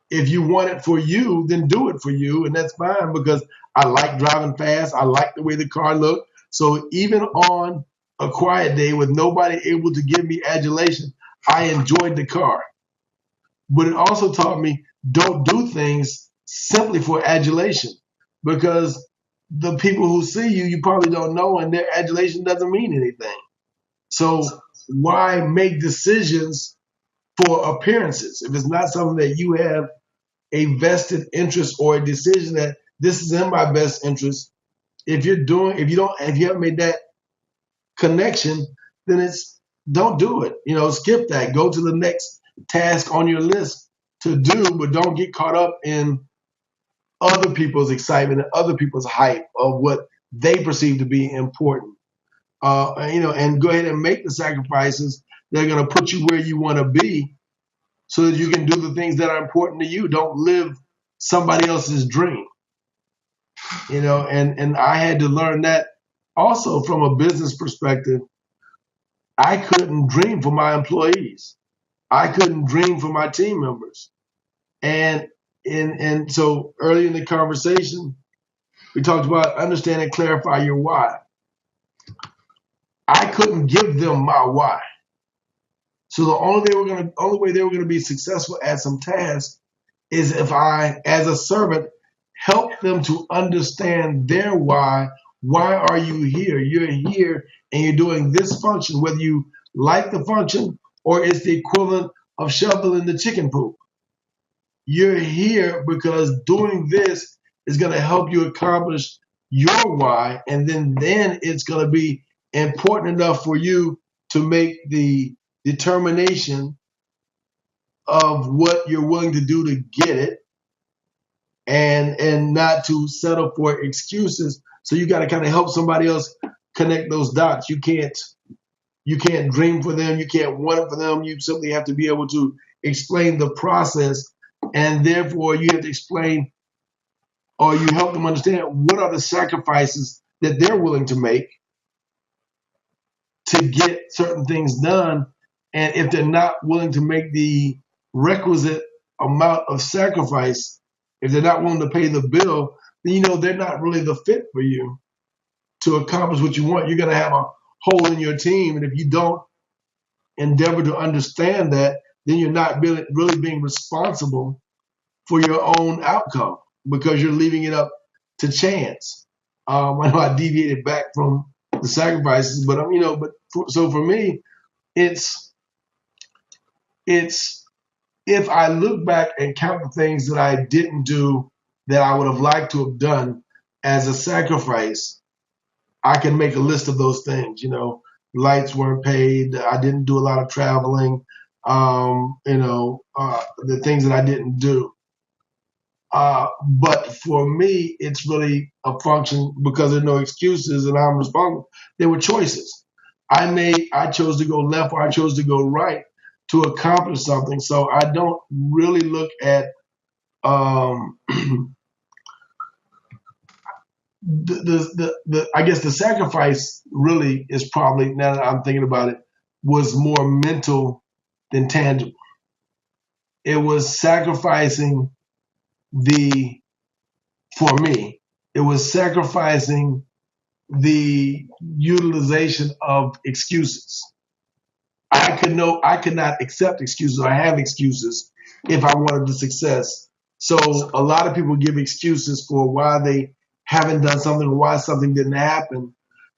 If you want it for you, then do it for you, and that's fine because I like driving fast. I like the way the car looked. So even on a quiet day with nobody able to give me adulation, I enjoyed the car. But it also taught me don't do things simply for adulation because the people who see you, you probably don't know, and their adulation doesn't mean anything. So why make decisions for appearances if it's not something that you have a vested interest or a decision that this is in my best interest? If you haven't made that connection, then don't do it. Skip that. Go to the next task on your list to do, but don't get caught up in other people's excitement and other people's hype of what they perceive to be important. And go ahead and make the sacrifices that are going to put you where you want to be so that you can do the things that are important to you. Don't live somebody else's dream. And I had to learn that also from a business perspective. I couldn't dream for my employees. I couldn't dream for my team members. And so early in the conversation, we talked about understand and clarify your why. I couldn't give them my why. So the only way they were gonna be successful at some task is if I, as a servant, help them to understand their why. Why are you here? You're here and you're doing this function, whether you like the function or it's the equivalent of shoveling the chicken poop. You're here because doing this is going to help you accomplish your why, and then it's going to be important enough for you to make the determination of what you're willing to do to get it, and not to settle for excuses. So you got to kind of help somebody else connect those dots. You can't dream for them. You can't want it for them. You simply have to be able to explain the process, and therefore you have to explain, or you help them understand what are the sacrifices that they're willing to make to get certain things done. And if they're not willing to make the requisite amount of sacrifice, if they're not willing to pay the bill, then they're not really the fit for you to accomplish what you want. You're going to have a hole in your team, and if you don't endeavor to understand that, then you're not really being responsible for your own outcome because you're leaving it up to chance. I know I deviated back from the sacrifices, but so for me, it's if I look back and count the things that I didn't do that I would have liked to have done as a sacrifice, I can make a list of those things. Lights weren't paid. I didn't do a lot of traveling. The things that I didn't do. But for me, it's really a function because there are no excuses and I'm responsible. There were choices. I chose to go left or I chose to go right to accomplish something. So I don't really look at I guess the sacrifice really is probably, now that I'm thinking about it, was more mental than tangible. It was sacrificing for me, it was sacrificing the utilization of excuses. I could not accept excuses. I have excuses if I wanted the success. So a lot of people give excuses for why they haven't done something, or why something didn't happen,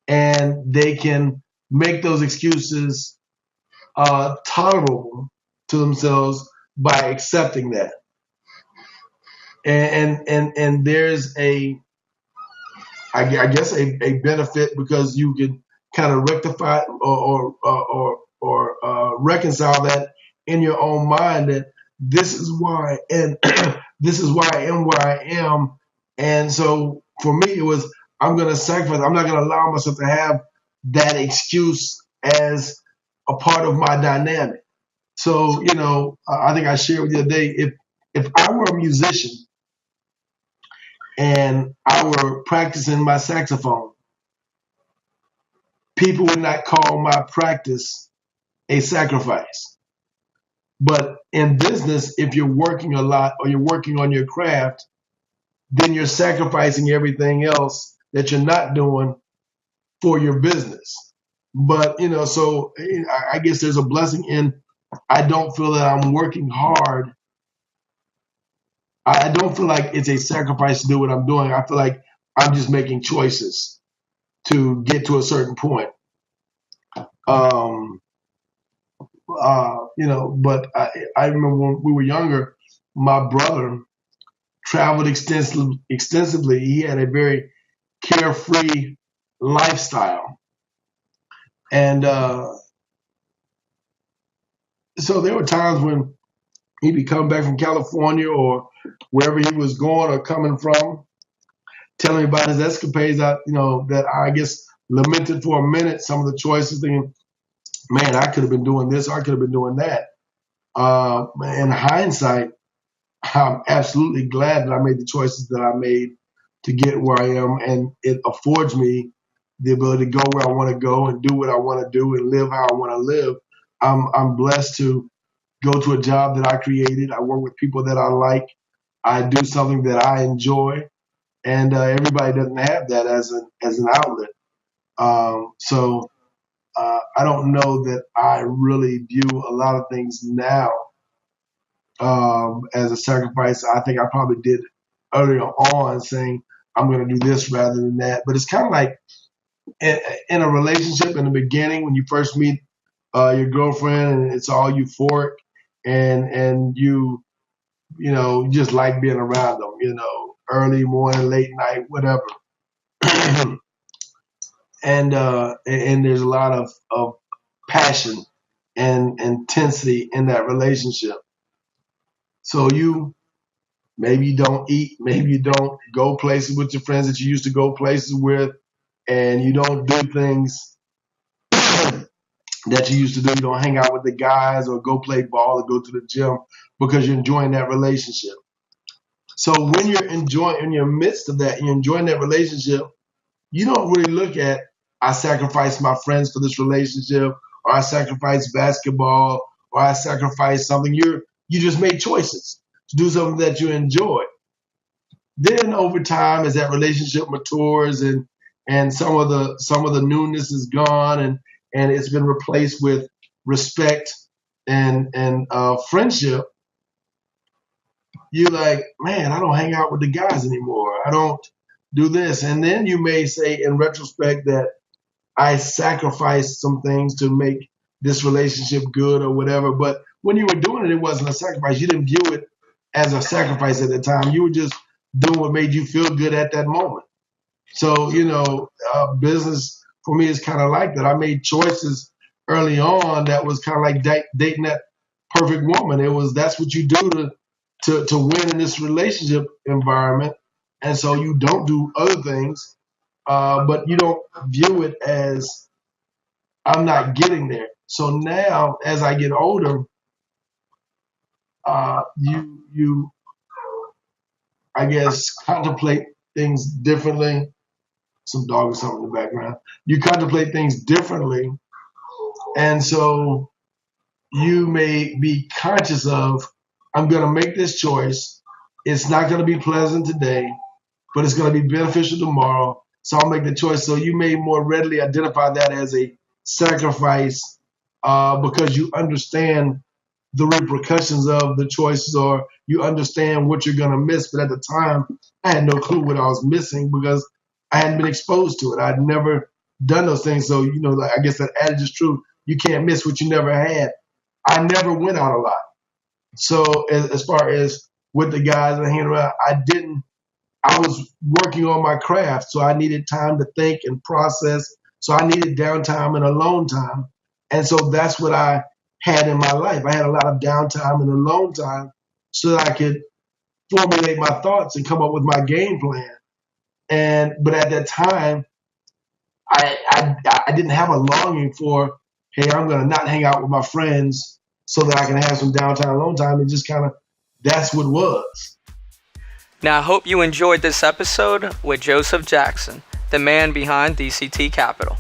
and they can make those excuses tolerable to themselves by accepting that. And there's I guess a benefit because you can kind of rectify or reconcile that in your own mind that this is why and this is why I am where I am. And so for me, it was, I'm going to sacrifice. I'm not going to allow myself to have that excuse as a part of my dynamic. So, I think I shared with you the other day, if I were a musician and I were practicing my saxophone, people would not call my practice a sacrifice. But in business, if you're working a lot or you're working on your craft, then you're sacrificing everything else that you're not doing for your business. But, so I guess there's a blessing in, I don't feel that I'm working hard. I don't feel like it's a sacrifice to do what I'm doing. I feel like I'm just making choices to get to a certain point. But I remember when we were younger, my brother traveled extensively. He had a very carefree lifestyle. And so there were times when he'd be coming back from California or wherever he was going or coming from, telling me about his escapades. That I guess lamented for a minute some of the choices, thinking, man, I could have been doing this, I could have been doing that. In hindsight, I'm absolutely glad that I made the choices that I made to get where I am, and it affords me the ability to go where I want to go and do what I want to do and live how I want to live. I'm blessed to go to a job that I created. I work with people that I like. I do something that I enjoy, and everybody doesn't have that as an outlet. I don't know that I really view a lot of things now as a sacrifice. I think I probably did earlier on, saying I'm going to do this rather than that. But it's kind of like in a relationship in the beginning when you first meet your girlfriend and it's all euphoric and you just like being around them, early morning, late night, whatever. and there's a lot of passion and intensity in that relationship. So maybe you don't eat, maybe you don't go places with your friends that you used to go places with, and you don't do things that you used to do. You don't hang out with the guys or go play ball or go to the gym because you're enjoying that relationship. So when you're in your midst of that, you're enjoying that relationship, you don't really look at, I sacrificed my friends for this relationship, or I sacrificed basketball, or I sacrificed something. You just made choices to do something that you enjoy. Then over time, as that relationship matures and some of the newness is gone and it's been replaced with respect and friendship, you're like, man, I don't hang out with the guys anymore. I don't do this. And then you may say in retrospect that I sacrificed some things to make this relationship good or whatever. But when you were doing it, it wasn't a sacrifice. You didn't view it as a sacrifice at the time. You were just doing what made you feel good at that moment. So, business for me is kind of like that. I made choices early on that was kind of like dating that perfect woman. That's what you do to win in this relationship environment. And so you don't do other things, but you don't view it as I'm not getting there. So now, as I get older, you I guess contemplate things differently. Some dog or something in the background. You contemplate things differently, and so you may be conscious of, I'm going to make this choice. It's not going to be pleasant today, but it's going to be beneficial tomorrow. So I'll make the choice. So you may more readily identify that as a sacrifice because you understand the repercussions of the choices, or you understand what you're going to miss. But at the time, I had no clue what I was missing because I hadn't been exposed to it. I'd never done those things. So, I guess that adage is true. You can't miss what you never had. I never went out a lot. So as far as with the guys and hanging around, I was working on my craft. So I needed time to think and process. So I needed downtime and alone time. And so that's what I had in my life. I had a lot of downtime and alone time so that I could formulate my thoughts and come up with my game plan. But at that time, I didn't have a longing for, hey, I'm going to not hang out with my friends so that I can have some downtime, alone time. It just kind of, that's what it was. Now, I hope you enjoyed this episode with Joseph Jackson, the man behind DCT Capital.